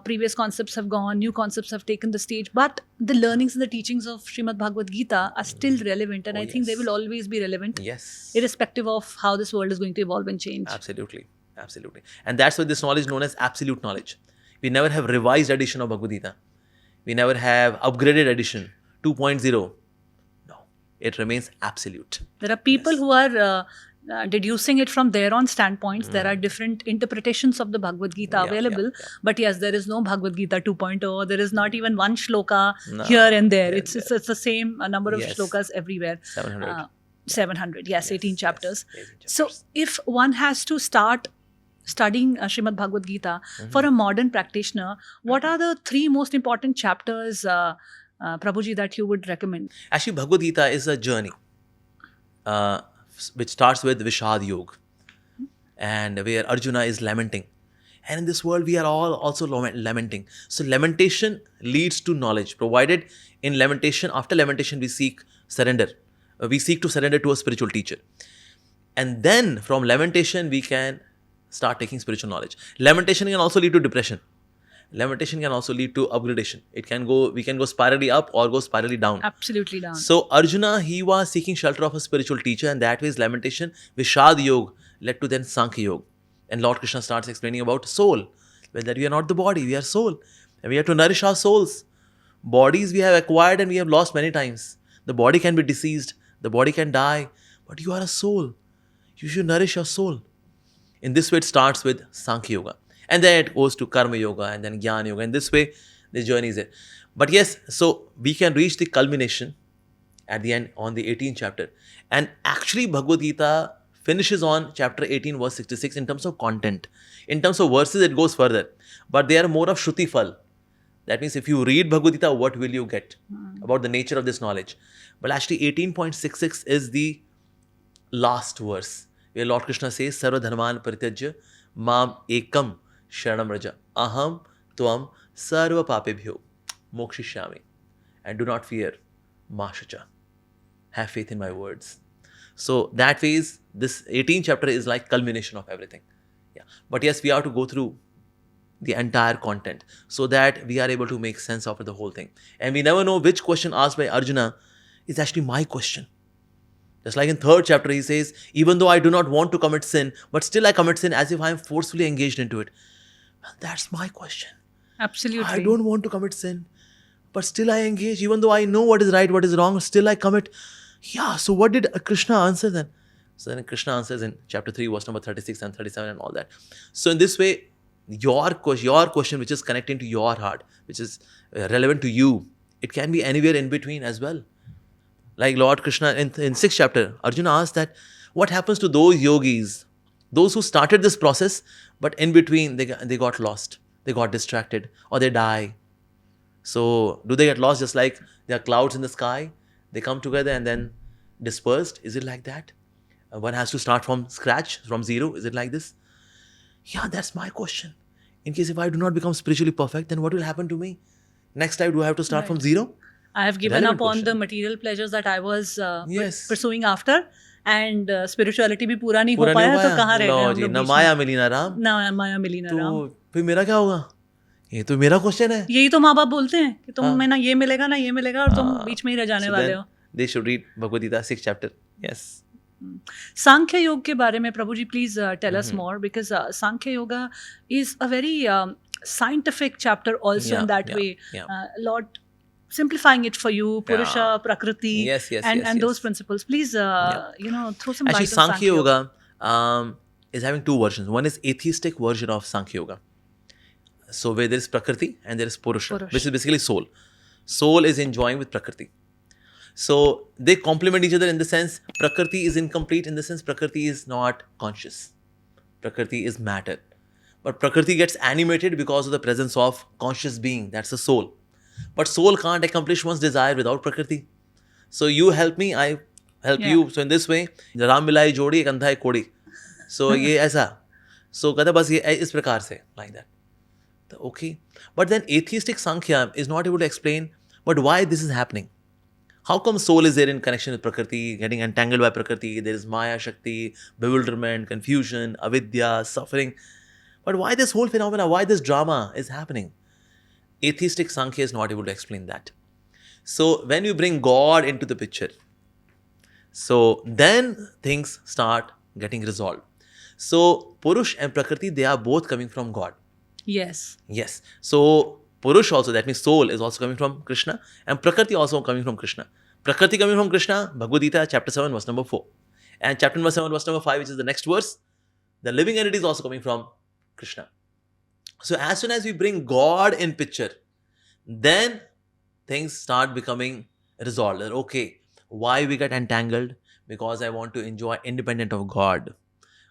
previous concepts have gone, new concepts have taken the stage, but the learnings and the teachings of Srimad Bhagavad Gita are still relevant, and I think they will always be relevant, irrespective of how this world is going to evolve and change. Absolutely. Absolutely. And that's why this knowledge is known as absolute knowledge. We never have revised edition of Bhagavad Gita. We never have upgraded edition 2.0. No, it remains absolute. There are people who are deducing it from their own standpoints. There are different interpretations of the Bhagavad Gita available. But yes, there is no Bhagavad Gita 2.0. There is not even one shloka here and there. It's the same number of shlokas everywhere. 700. 700, yes, 18 chapters. So if one has to start studying Srimad Bhagavad Gita for a modern practitioner, what are the 3 most important chapters, Prabhuji, that you would recommend? Actually, Bhagavad Gita is a journey which starts with Vishad Yoga, and where Arjuna is lamenting. And in this world, we are all also lamenting. So lamentation leads to knowledge, provided in lamentation, after lamentation, we seek surrender. We seek to surrender to a spiritual teacher. And then from lamentation, we can start taking spiritual knowledge. Lamentation can also lead to depression. Lamentation can also lead to upgradation. We can go spirally up or go spirally down. Absolutely down. So Arjuna, he was seeking shelter of a spiritual teacher, and that way his lamentation, Vishad Yoga, led to then Sankhya Yoga. And Lord Krishna starts explaining about soul. Well, that we are not the body, we are soul. And we have to nourish our souls. Bodies we have acquired and we have lost many times. The body can be diseased, the body can die, but you are a soul. You should nourish your soul. In this way, it starts with Sankhya Yoga. And then it goes to Karma Yoga and then Jnana Yoga. And this way, the journey is there. But yes, so we can reach the culmination at the end on the 18th chapter. And actually, Bhagavad Gita finishes on chapter 18, verse 66 in terms of content. In terms of verses, it goes further. But they are more of Shruti Phal. That means if you read Bhagavad Gita, what will you get about the nature of this knowledge? But actually, 18.66 is the last verse, where Lord Krishna says, Sarva dharman parityajya mam ekam sharanam raja aham tvam sarva papebhyo mokshishyami. And do not fear mashacha. Have faith in my words. So that phase, this 18th chapter is like culmination of everything. Yeah. But yes, we have to go through the entire content so that we are able to make sense of the whole thing. And we never know which question asked by Arjuna is actually my question. Just like in 3rd chapter, he says, even though I do not want to commit sin, but still I commit sin as if I am forcefully engaged into it. Well, that's my question. Absolutely. I don't want to commit sin, but still I engage. Even though I know what is right, what is wrong, still I commit. Yeah, so what did Krishna answer then? So then Krishna answers in chapter 3, verse number 36 and 37 and all that. So in this way, your question, which is connecting to your heart, which is relevant to you, it can be anywhere in between as well. Like Lord Krishna in 6th chapter, Arjuna asked that, what happens to those yogis, those who started this process, but in between they got lost, they got distracted, or they die. So do they get lost just like there are clouds in the sky? They come together and then dispersed? Is it like that? One has to start from scratch, from zero? Is it like this? Yeah, that's my question. In case if I do not become spiritually perfect, then what will happen to me? Next time, do I have to start from zero? I have given up on the material pleasures that I was pursuing after, and spirituality भी पूरा नहीं हो पाया, तो कहाँ रह गए हम लोग? ना माया मिली ना राम, ना माया मिली ना राम. तो फिर मेरा क्या होगा? ये तो मेरा क्वेश्चन है. यही तो माँ बाप बोलते हैं कि तुम्हें ना ये मिलेगा ना ये मिलेगा और तुम बीच में ही रह जाने वाले हो. They should read Bhagwad Gita 6th chapter. Yes. Sankhya Yoga के बारे में प्रभु जी please tell us more, because Sankhya Yoga is a very scientific chapter also in that way. Lord simplifying it for you, Purusha, Prakriti, and those principles. Please, throw some light on Sankhya Yoga is having 2 versions. One is atheistic version of Sankhya Yoga. So where there is Prakriti and there is Purusha, which is basically soul. Soul is enjoying with Prakriti. So they complement each other in the sense Prakriti is incomplete, in the sense Prakriti is not conscious. Prakriti is matter. But Prakriti gets animated because of the presence of conscious being. That's the soul. But soul can't accomplish one's desire without Prakriti. So you help me, I help you. So in this way, Ram milai jodi, ek andha hai kodi. So ye aisa. So कहता बस ये इस प्रकार से, like that. Okay. But then atheistic Sankhya is not able to explain, but why this is happening? How come soul is there in connection with Prakriti, getting entangled by Prakriti? There is Maya, Shakti, bewilderment, confusion, avidya, suffering. But why this whole phenomena? Why this drama is happening? Atheistic Sankhya is not able to explain that. So when you bring God into the picture, so then things start getting resolved. So Purush and Prakriti, they are both coming from God. Yes. Yes. So Purush also, that means soul, is also coming from Krishna, and Prakriti also coming from Krishna. Prakriti coming from Krishna, Bhagwad Geeta, chapter 7, verse number 4. And chapter number 7, verse number 5, which is the next verse, the living entity is also coming from Krishna. So as soon as we bring God in picture, then things start becoming resolved. Okay, why we get entangled? Because I want to enjoy independent of God.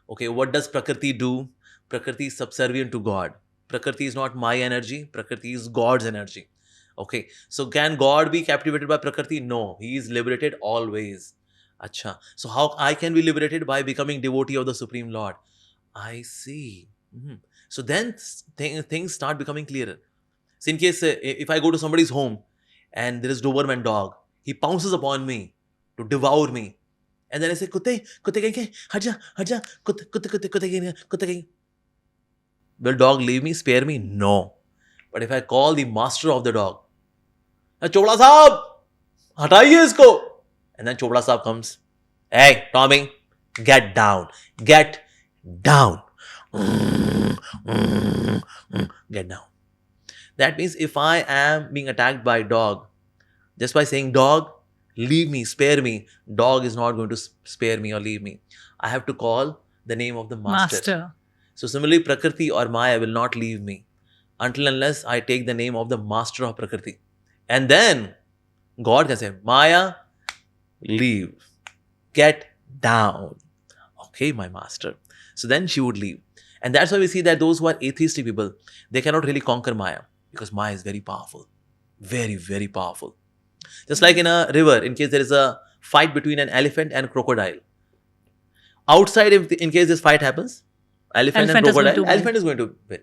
Okay, what does Prakriti do? Prakriti is subservient to God. Prakriti is not my energy. Prakriti is God's energy. Okay, so can God be captivated by Prakriti? No, he is liberated always. Acha. So how I can be liberated? By becoming devotee of the Supreme Lord. I see. So then things start becoming clearer. So in case if I go to somebody's home and there is Doberman dog, he pounces upon me to devour me. And then I say, kutte kahin, haja, kutte kahin. Will dog leave me, spare me? No. But if I call the master of the dog, Chopra Saab, hataiye isko. And then Chopra Saab comes, hey, Tommy, get down. Get down. Get down. That means if I am being attacked by a dog, just by saying, dog, leave me, spare me, dog is not going to spare me or leave me. I have to call the name of the master. So similarly, Prakriti or Maya will not leave me until unless I take the name of the master of Prakriti. And then God can say, Maya, leave. Get down. Okay, my master. So then she would leave. And that's why we see that those who are atheistic people, they cannot really conquer Maya because Maya is very powerful. Very, very powerful. Just like in a river, in case there is a fight between an elephant and a crocodile. Outside, in case this fight happens, elephant and crocodile, elephant is going to win.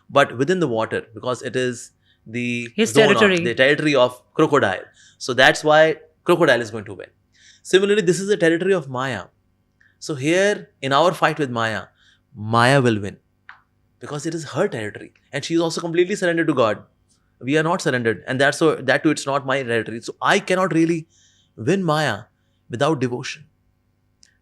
But within the water, because it is the territory of crocodile. So that's why crocodile is going to win. Similarly, this is the territory of Maya. So here, in our fight with Maya, Maya will win. Because it is her territory. And she is also completely surrendered to God. We are not surrendered. And that too, it's not my territory. So I cannot really win Maya without devotion.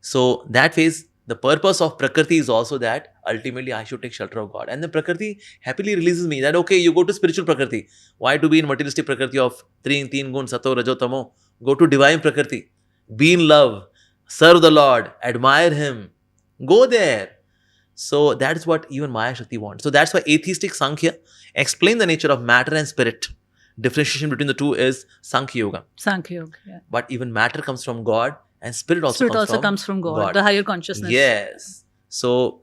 So that phase, the purpose of Prakriti is also that ultimately I should take shelter of God. And the Prakriti happily releases me that, okay, you go to spiritual Prakriti. Why to be in materialistic Prakriti of teen gun, sato, rajo, tamo? Go to divine Prakriti. Be in love. Serve the Lord. Admire Him. Go there. So that's what even Maya Shakti wants. So that's why atheistic Sankhya explain the nature of matter and spirit. Differentiation between the two is Sankhya Yoga. Sankhya Yoga, yeah. But even matter comes from God and spirit also comes from God, the higher consciousness. Yes. So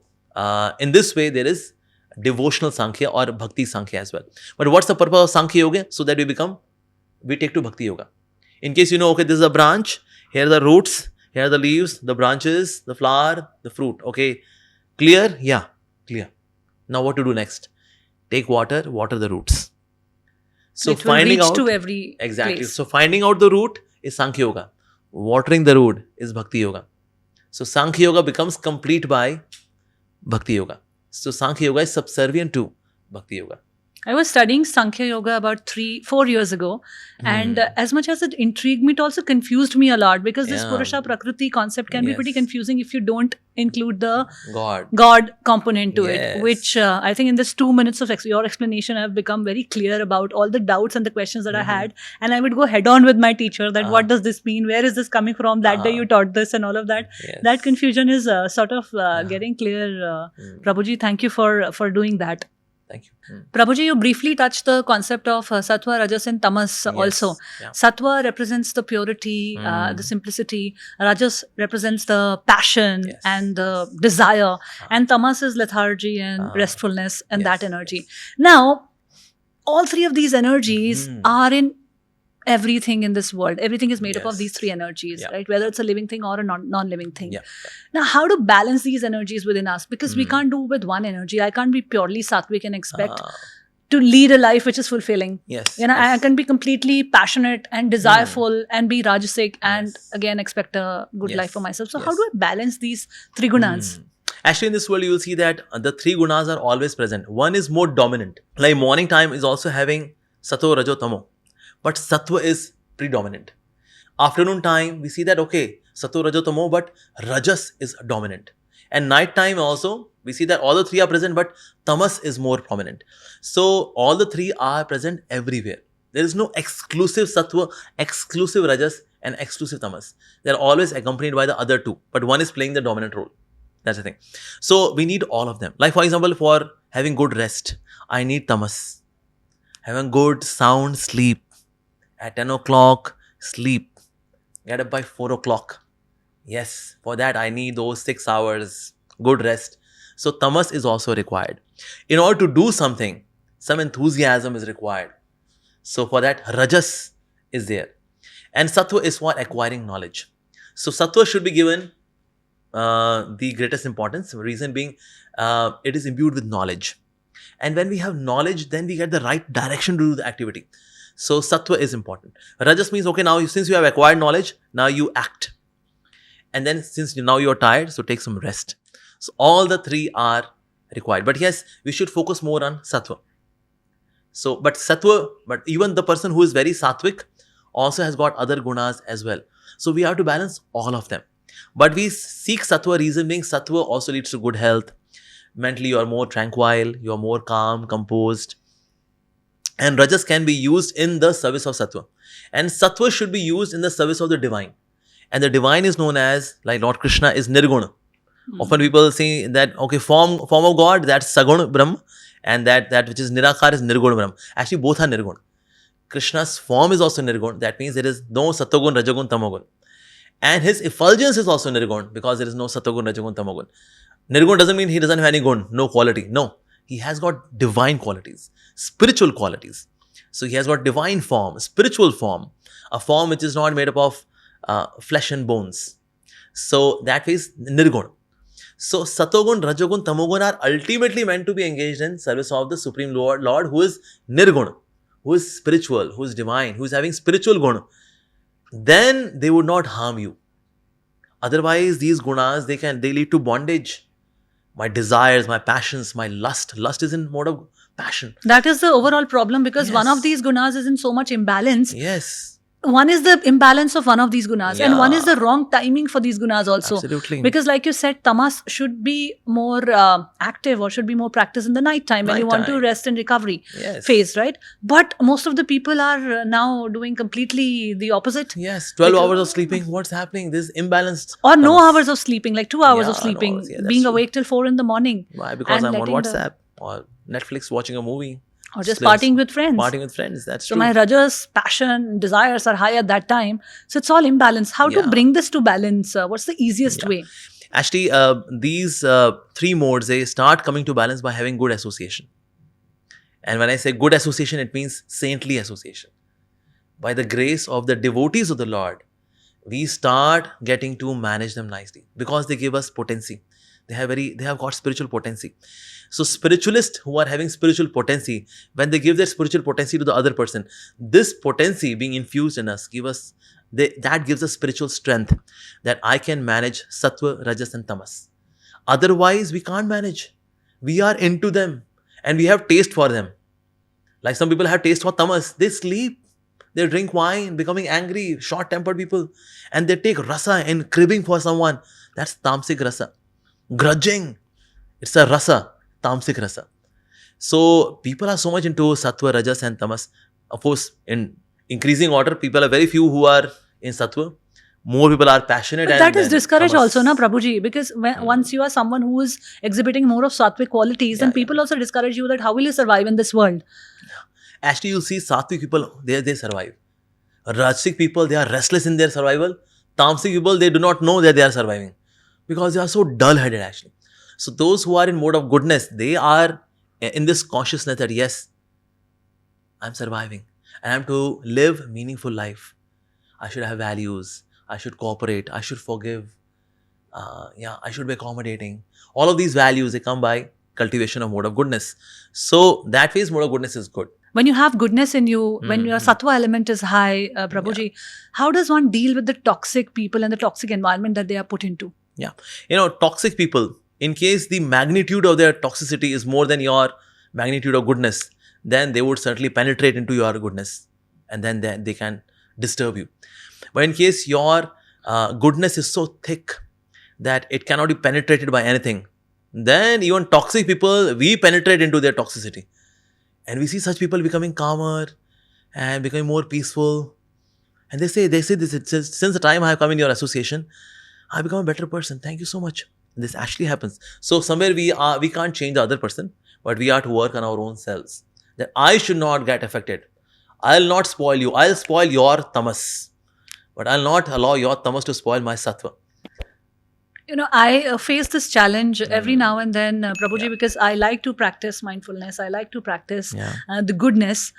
in this way, there is devotional Sankhya or Bhakti Sankhya as well. But what's the purpose of Sankhya Yoga? So that we take to Bhakti Yoga. In case you know, okay, this is a branch, here are the roots, here are the leaves, the branches, the flower, the fruit. Okay, clear? Yeah, clear. Now what to do next? Take water the roots. So it finding will reach out to every exactly. Place. So finding out the root is Sankhya Yoga. Watering the root is Bhakti Yoga. So Sankhya Yoga becomes complete by Bhakti Yoga. So Sankhya Yoga is subservient to Bhakti Yoga. I was studying Sankhya Yoga about 3-4 years ago. And as much as it intrigued me, it also confused me a lot because this Purusha Prakriti concept can be pretty confusing if you don't include the God component to it, which I think in this 2 minutes of your explanation, I've become very clear about all the doubts and the questions that I had. And I would go head on with my teacher that what does this mean? Where is this coming from? That day you taught this and all of that. That confusion is sort of getting clear. Prabhuji, thank you for doing that. Thank you. Prabhuji, you briefly touched the concept of Sattva, Rajas and Tamas also. Yeah. Sattva represents the purity, the simplicity. Rajas represents the passion and the desire. And Tamas is lethargy and restfulness and that energy. Now, all three of these energies are in everything in this world. Everything is made up of these three energies, right? Whether it's a living thing or a non-living thing. Now, how to balance these energies within us? Because we can't do with one energy. I can't be purely sattvic and expect to lead a life which is fulfilling. Yes. You know, I yes. can be completely passionate and desireful and be rajasic and Yes. again expect a good life Yes. for myself. So Yes. how do I balance these three gunas? Actually, in this world, you will see that the three gunas are always present. One is more dominant. Like morning time is also having sattva, rajo, tamo. But sattva is predominant. Afternoon time, we see that, okay, sattva, rajo, tamo, but rajas is dominant. And night time also, we see that all the three are present, but tamas is more prominent. So all the three are present everywhere. There is no exclusive sattva, exclusive rajas, and exclusive tamas. They are always accompanied by the other two, but one is playing the dominant role. That's the thing. So we need all of them. Like for example, for having good rest, I need tamas. Having good sound sleep. At 10 o'clock, sleep. Get up by 4 o'clock. Yes, for that I need those 6 hours, good rest. So tamas is also required. In order to do something, some enthusiasm is required. So for that, rajas is there. And sattva is for acquiring knowledge. So sattva should be given the greatest importance. Reason being, it is imbued with knowledge. And when we have knowledge, then we get the right direction to do the activity. So sattva is important. Rajas means, okay, now since you have acquired knowledge, now you act. And then since now you're tired, so take some rest. So all the three are required. But yes, we should focus more on sattva. So, but even the person who is very sattvic also has got other gunas as well. So we have to balance all of them. But we seek sattva, reason being sattva also leads to good health. Mentally, you are more tranquil, you are more calm, composed. And rajas can be used in the service of sattva. And sattva should be used in the service of the divine. And the divine is known as, like Lord Krishna is nirguna. Often people say that, okay, form of God, that's saguna Brahma. And that which is nirakar is nirguna Brahma. Actually, both are nirguna. Krishna's form is also nirguna. That means there is no sattvagun, rajagun, tamagun. And his effulgence is also nirgun because there is no sattvagun, rajagun, tamagun. Nirgun doesn't mean he doesn't have any gun, no quality. No, he has got divine qualities, spiritual qualities. So he has got divine form, spiritual form, a form which is not made up of flesh and bones. So that is nirgun. So sattvagun, rajagun, tamagun are ultimately meant to be engaged in service of the Supreme Lord who is nirgun, who is spiritual, who is divine, who is having spiritual guna. Then they would not harm you. Otherwise, these gunas, they lead to bondage. My desires, my passions, my lust. Lust is in mode of passion. That is the overall problem because one Yes. of these gunas is in so much imbalance. Yes. One is the imbalance of one of these gunas and one is the Yeah. wrong timing for these gunas also. Absolutely. Because like you said, tamas should be more active or should be more practiced in the night time when you want to Nighttime. rest and recovery Yes. phase, right? But most of the people are now doing completely the opposite. Yes. 12 Because- hours of sleeping. What's happening? This is imbalanced. Or no tamas. hours of sleeping, like 2 hours of Yeah, no sleeping, hours. Yeah, that's being true. awake till 4 in the morning. Why? Because and I'm on letting the- WhatsApp or Netflix watching a movie. Or just Splits. partying with friends. Partying with friends. That's So true. my rajas, passion, desires are high at that time. So it's all imbalance. How to Yeah. bring this to balance? What's the easiest Yeah. way? Actually, these three modes, they start coming to balance by having good association. And when I say good association, it means saintly association. By the grace of the devotees of the Lord, we start getting to manage them nicely because they give us potency. They have got spiritual potency. So spiritualists who are having spiritual potency, when they give their spiritual potency to the other person, this potency being infused in us that gives us spiritual strength that I can manage sattva, rajas and tamas. Otherwise, we can't manage. We are into them and we have taste for them. Like some people have taste for tamas. They sleep, they drink wine, becoming angry, short-tempered people, and they take rasa and cribbing for someone. That's tamasic rasa. Grudging. It's a rasa, tamasic rasa. So people are so much into sattva, rajas and tamas. Of course, in increasing order, people are very few who are in sattva. More people are passionate. But and that is then discouraged tamas. also, na Prabhuji, because once you are someone who is exhibiting more of sattvic qualities, then Yeah, people also discourage you that how will you survive in this world? Actually, you'll see sattvic people, they survive. Rajasic people, they are restless in their survival. Tamasic people, they do not know that they are surviving because they are so dull-headed actually. So those who are in mode of goodness, they are in this consciousness that yes, I'm surviving and I'm to live meaningful life. I should have values. I should cooperate. I should forgive. I should be accommodating. All of these values, they come by cultivation of mode of goodness. So that phase mode of goodness is good. When you have goodness in you, when your sattva element is high, Prabhuji, how does one deal with the toxic people and the toxic environment that they are put into? Yeah. Toxic people, in case the magnitude of their toxicity is more than your magnitude of goodness, then they would certainly penetrate into your goodness, and then they can disturb you. But in case your goodness is so thick that it cannot be penetrated by anything, then even toxic people, we penetrate into their toxicity. And we see such people becoming calmer and becoming more peaceful. And they say this, since the time I have come in your association, I become a better person. Thank you so much. This actually happens. So somewhere we can't change the other person, but we are to work on our own selves. That I should not get affected. I'll not spoil you. I'll spoil your tamas, but I'll not allow your tamas to spoil my sattva. I face this challenge every now and then, Prabhuji, because I like to practice mindfulness. I like to practice the goodness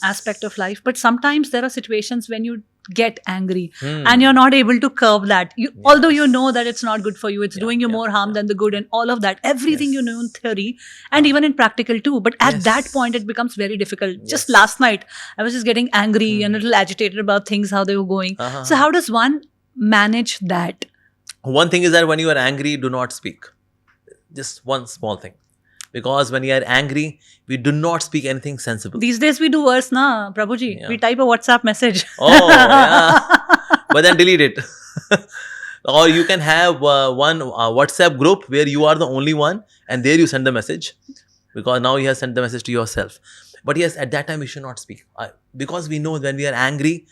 aspect of life. But sometimes there are situations when you get angry and you're not able to curb that. Although you know that it's not good for you, it's doing you more harm than the good, and all of that. Everything you know in theory and even in practical too. But at that point, it becomes very difficult. Just last night, I was just getting angry and a little agitated about things, how they were going. So how does one manage that? One thing is that when you are angry, do not speak. Just one small thing. Because when you are angry, we do not speak anything sensible. These days we do worse, na, Prabhuji. We type a WhatsApp message. Oh, yeah. But then delete it. Or you can have one WhatsApp group where you are the only one, and there you send the message. Because now you have sent the message to yourself. But yes, at that time we should not speak. Because we know when we are angry,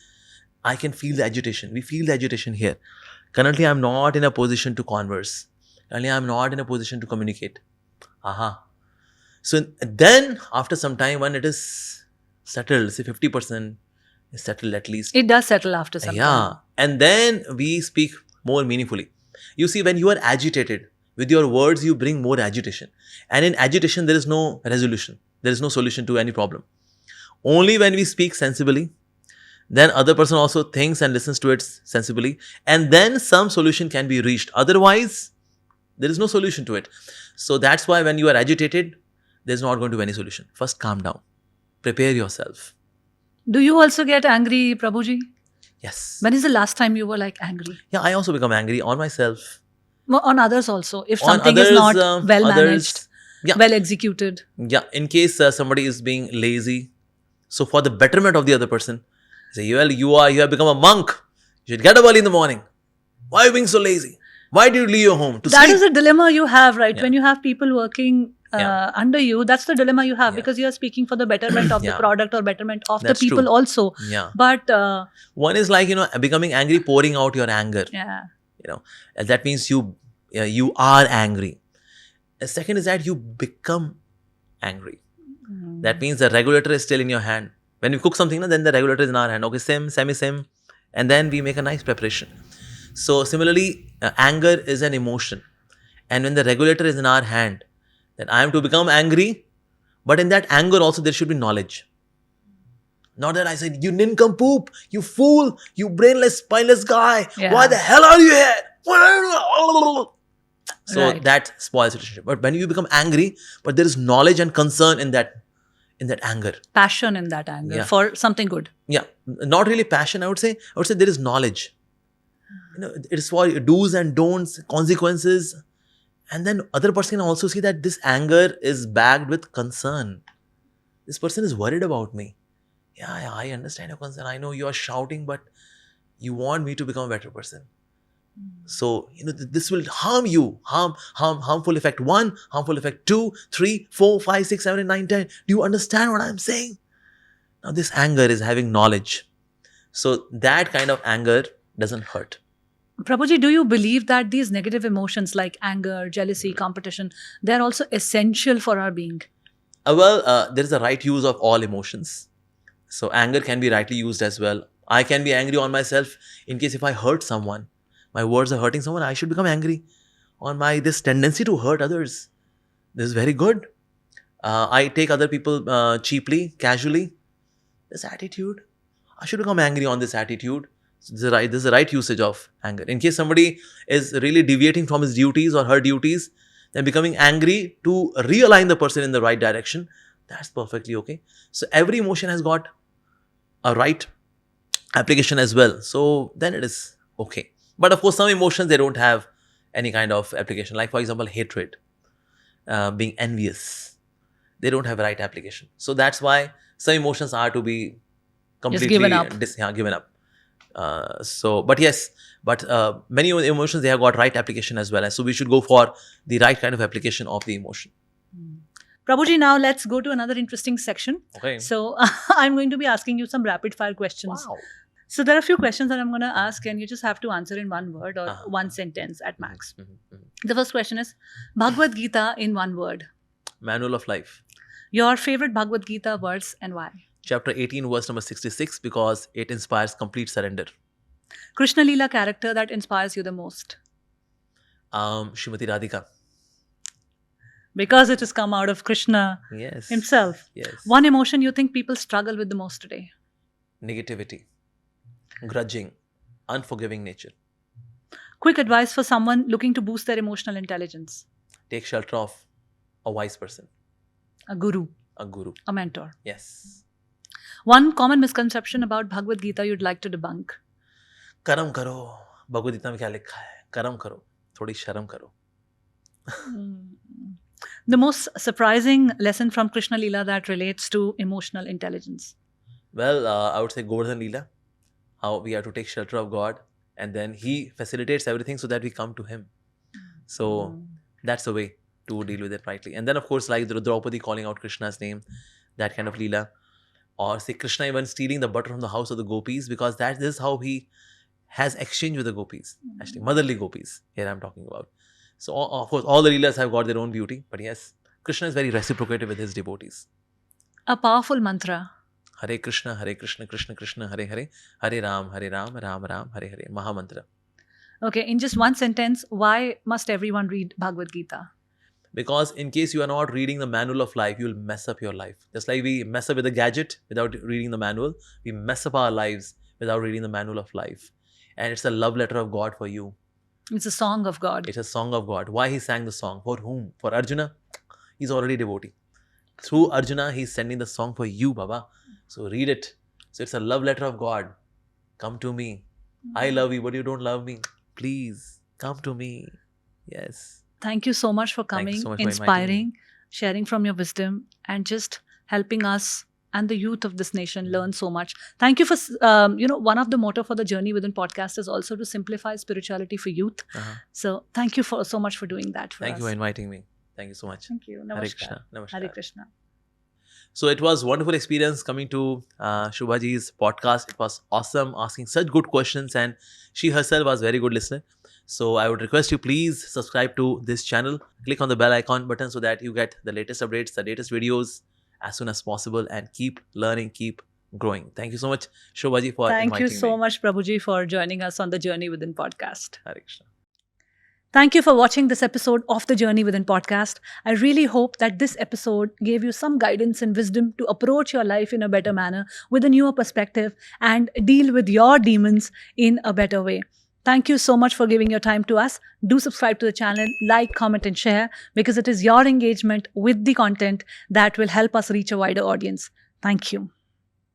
I can feel the agitation. We feel the agitation here. Currently, I'm not in a position to converse. Currently, I'm not in a position to communicate. So then, after some time, when it is settled, say 50% is settled at least. It does settle after some time. And then we speak more meaningfully. You see, when you are agitated, with your words, you bring more agitation. And in agitation, there is no resolution. There is no solution to any problem. Only when we speak sensibly, then other person also thinks and listens to it sensibly, and then some solution can be reached. Otherwise, there is no solution to it. So that's why when you are agitated, there's not going to be any solution. First, calm down. Prepare yourself. Do you also get angry, Prabhuji? Yes. When is the last time you were angry? Yeah, I also become angry on myself. On others also. If something is not well managed, well executed. Yeah, in case somebody is being lazy. So for the betterment of the other person, say, well, you have become a monk. You should get up early in the morning. Why are you being so lazy? Why do you leave your home to sleep? That is a dilemma you have, right? When you have people working under you, that's the dilemma you have because you are speaking for the betterment of the product or betterment of the people also. Yeah. But one is becoming angry, pouring out your anger. Yeah. And that means you are angry. The second is that you become angry. That means the regulator is still in your hand. When we cook something, then the regulator is in our hand. Okay, sim, semi-sim. And then we make a nice preparation. So similarly, anger is an emotion. And when the regulator is in our hand, then I am to become angry. But in that anger also, there should be knowledge. Not that I said, you nincompoop, you fool, you brainless, spineless guy. Yeah. Why the hell are you here? So that spoils the relationship. But when you become angry, but there is knowledge and concern in that anger. Passion in that anger for something good. Yeah. Not really passion, I would say there is knowledge. It is for do's and don'ts, consequences. And then other person can also see that this anger is backed with concern. This person is worried about me. Yeah, I understand your concern. I know you are shouting, but you want me to become a better person. So, this will harm you. Harmful effect 1, harmful effect 2, 3, 4, 5, 6, 7, 8, 9, 10. Do you understand what I'm saying? Now, this anger is having knowledge. So, that kind of anger doesn't hurt. Prabhuji, do you believe that these negative emotions like anger, jealousy, competition, they're also essential for our being? There is a right use of all emotions. So, anger can be rightly used as well. I can be angry on myself in case if I hurt someone. My words are hurting someone, I should become angry on this tendency to hurt others. This is very good. I take other people cheaply, casually. This attitude, I should become angry on this attitude. This is the right usage of anger. In case somebody is really deviating from his duties or her duties, then becoming angry to realign the person in the right direction, that's perfectly okay. So every emotion has got a right application as well. So then it is okay. But of course, some emotions, they don't have any kind of application. Like for example, hatred, being envious, they don't have a right application. So that's why some emotions are to be completely given up. Given up. But many emotions, they have got right application as well. And so we should go for the right kind of application of the emotion. Prabhuji, now let's go to another interesting section. Okay. So I'm going to be asking you some rapid fire questions. Wow. So there are a few questions that I'm going to ask, and you just have to answer in one word or one sentence at max. The first question is Bhagwad Geeta in one word. Manual of life. Your favorite Bhagwad Geeta verse and why? Chapter 18, verse number 66, because it inspires complete surrender. Krishna Lila character that inspires you the most? Srimati Radhika. Because it has come out of Krishna himself. Yes. One emotion you think people struggle with the most today? Negativity, grudging, unforgiving nature. Quick advice for someone looking to boost their emotional intelligence? Take shelter of a wise person. A guru. A guru. A mentor. Yes. One common misconception about Bhagwad Geeta you'd like to debunk? Karam karo. Bhagwad Gita mein kya likha hai? Karam karo. Thodi sharam karo. The most surprising lesson from Krishna Lila that relates to emotional intelligence? Well, I would say Govardhan Lila. How we have to take shelter of God, and then He facilitates everything so that we come to Him. So that's the way to deal with it rightly. And then of course, like Draupadi calling out Krishna's name, that kind of Leela. Or say Krishna even stealing the butter from the house of the gopis, because that is how he has exchange with the gopis. Actually, motherly gopis, here I'm talking about. So of course, all the Leelas have got their own beauty. But yes, Krishna is very reciprocative with his devotees. A powerful mantra? Hare Krishna, Krishna Krishna, Hare Hare, Hare Ram, Ram Ram, Hare Hare. Mahamantra. Okay, in just one sentence, why must everyone read Bhagwad Geeta? Because in case you are not reading the manual of life, you will mess up your life. Just like we mess up with a gadget without reading the manual, we mess up our lives without reading the manual of life. And it's a love letter of God for you. It's a song of God. It's a song of God. Why he sang the song? For whom? For Arjuna? He's already devotee. Through Arjuna, he's sending the song for you, Baba. So read it. So it's a love letter of God. Come to me. I love you, but you don't love me. Please, come to me. Yes. Thank you so much for coming, inspiring, sharing from your wisdom, and just helping us and the youth of this nation learn so much. Thank you for, one of the motto for the Journey Within podcast is also to simplify spirituality for youth. So thank you so much for doing that for us. Thank you for inviting me. Thank you so much. Thank you. Namaskar. Hare Krishna. Namaskar. Hare Krishna. So it was wonderful experience coming to Shobhaji's podcast. It was awesome, asking such good questions, and she herself was a very good listener. So I would request you, please subscribe to this channel. Click on the bell icon button so that you get the latest updates, the latest videos as soon as possible, and keep learning, keep growing. Thank you so much, Shobhaji, for inviting me. Thank you so much, Prabhuji, for joining us on the Journey Within podcast. Hare Krishna. Thank you for watching this episode of the Journey Within podcast. I really hope that this episode gave you some guidance and wisdom to approach your life in a better manner with a newer perspective and deal with your demons in a better way. Thank you so much for giving your time to us. Do subscribe to the channel, like, comment, and share, because it is your engagement with the content that will help us reach a wider audience. Thank you.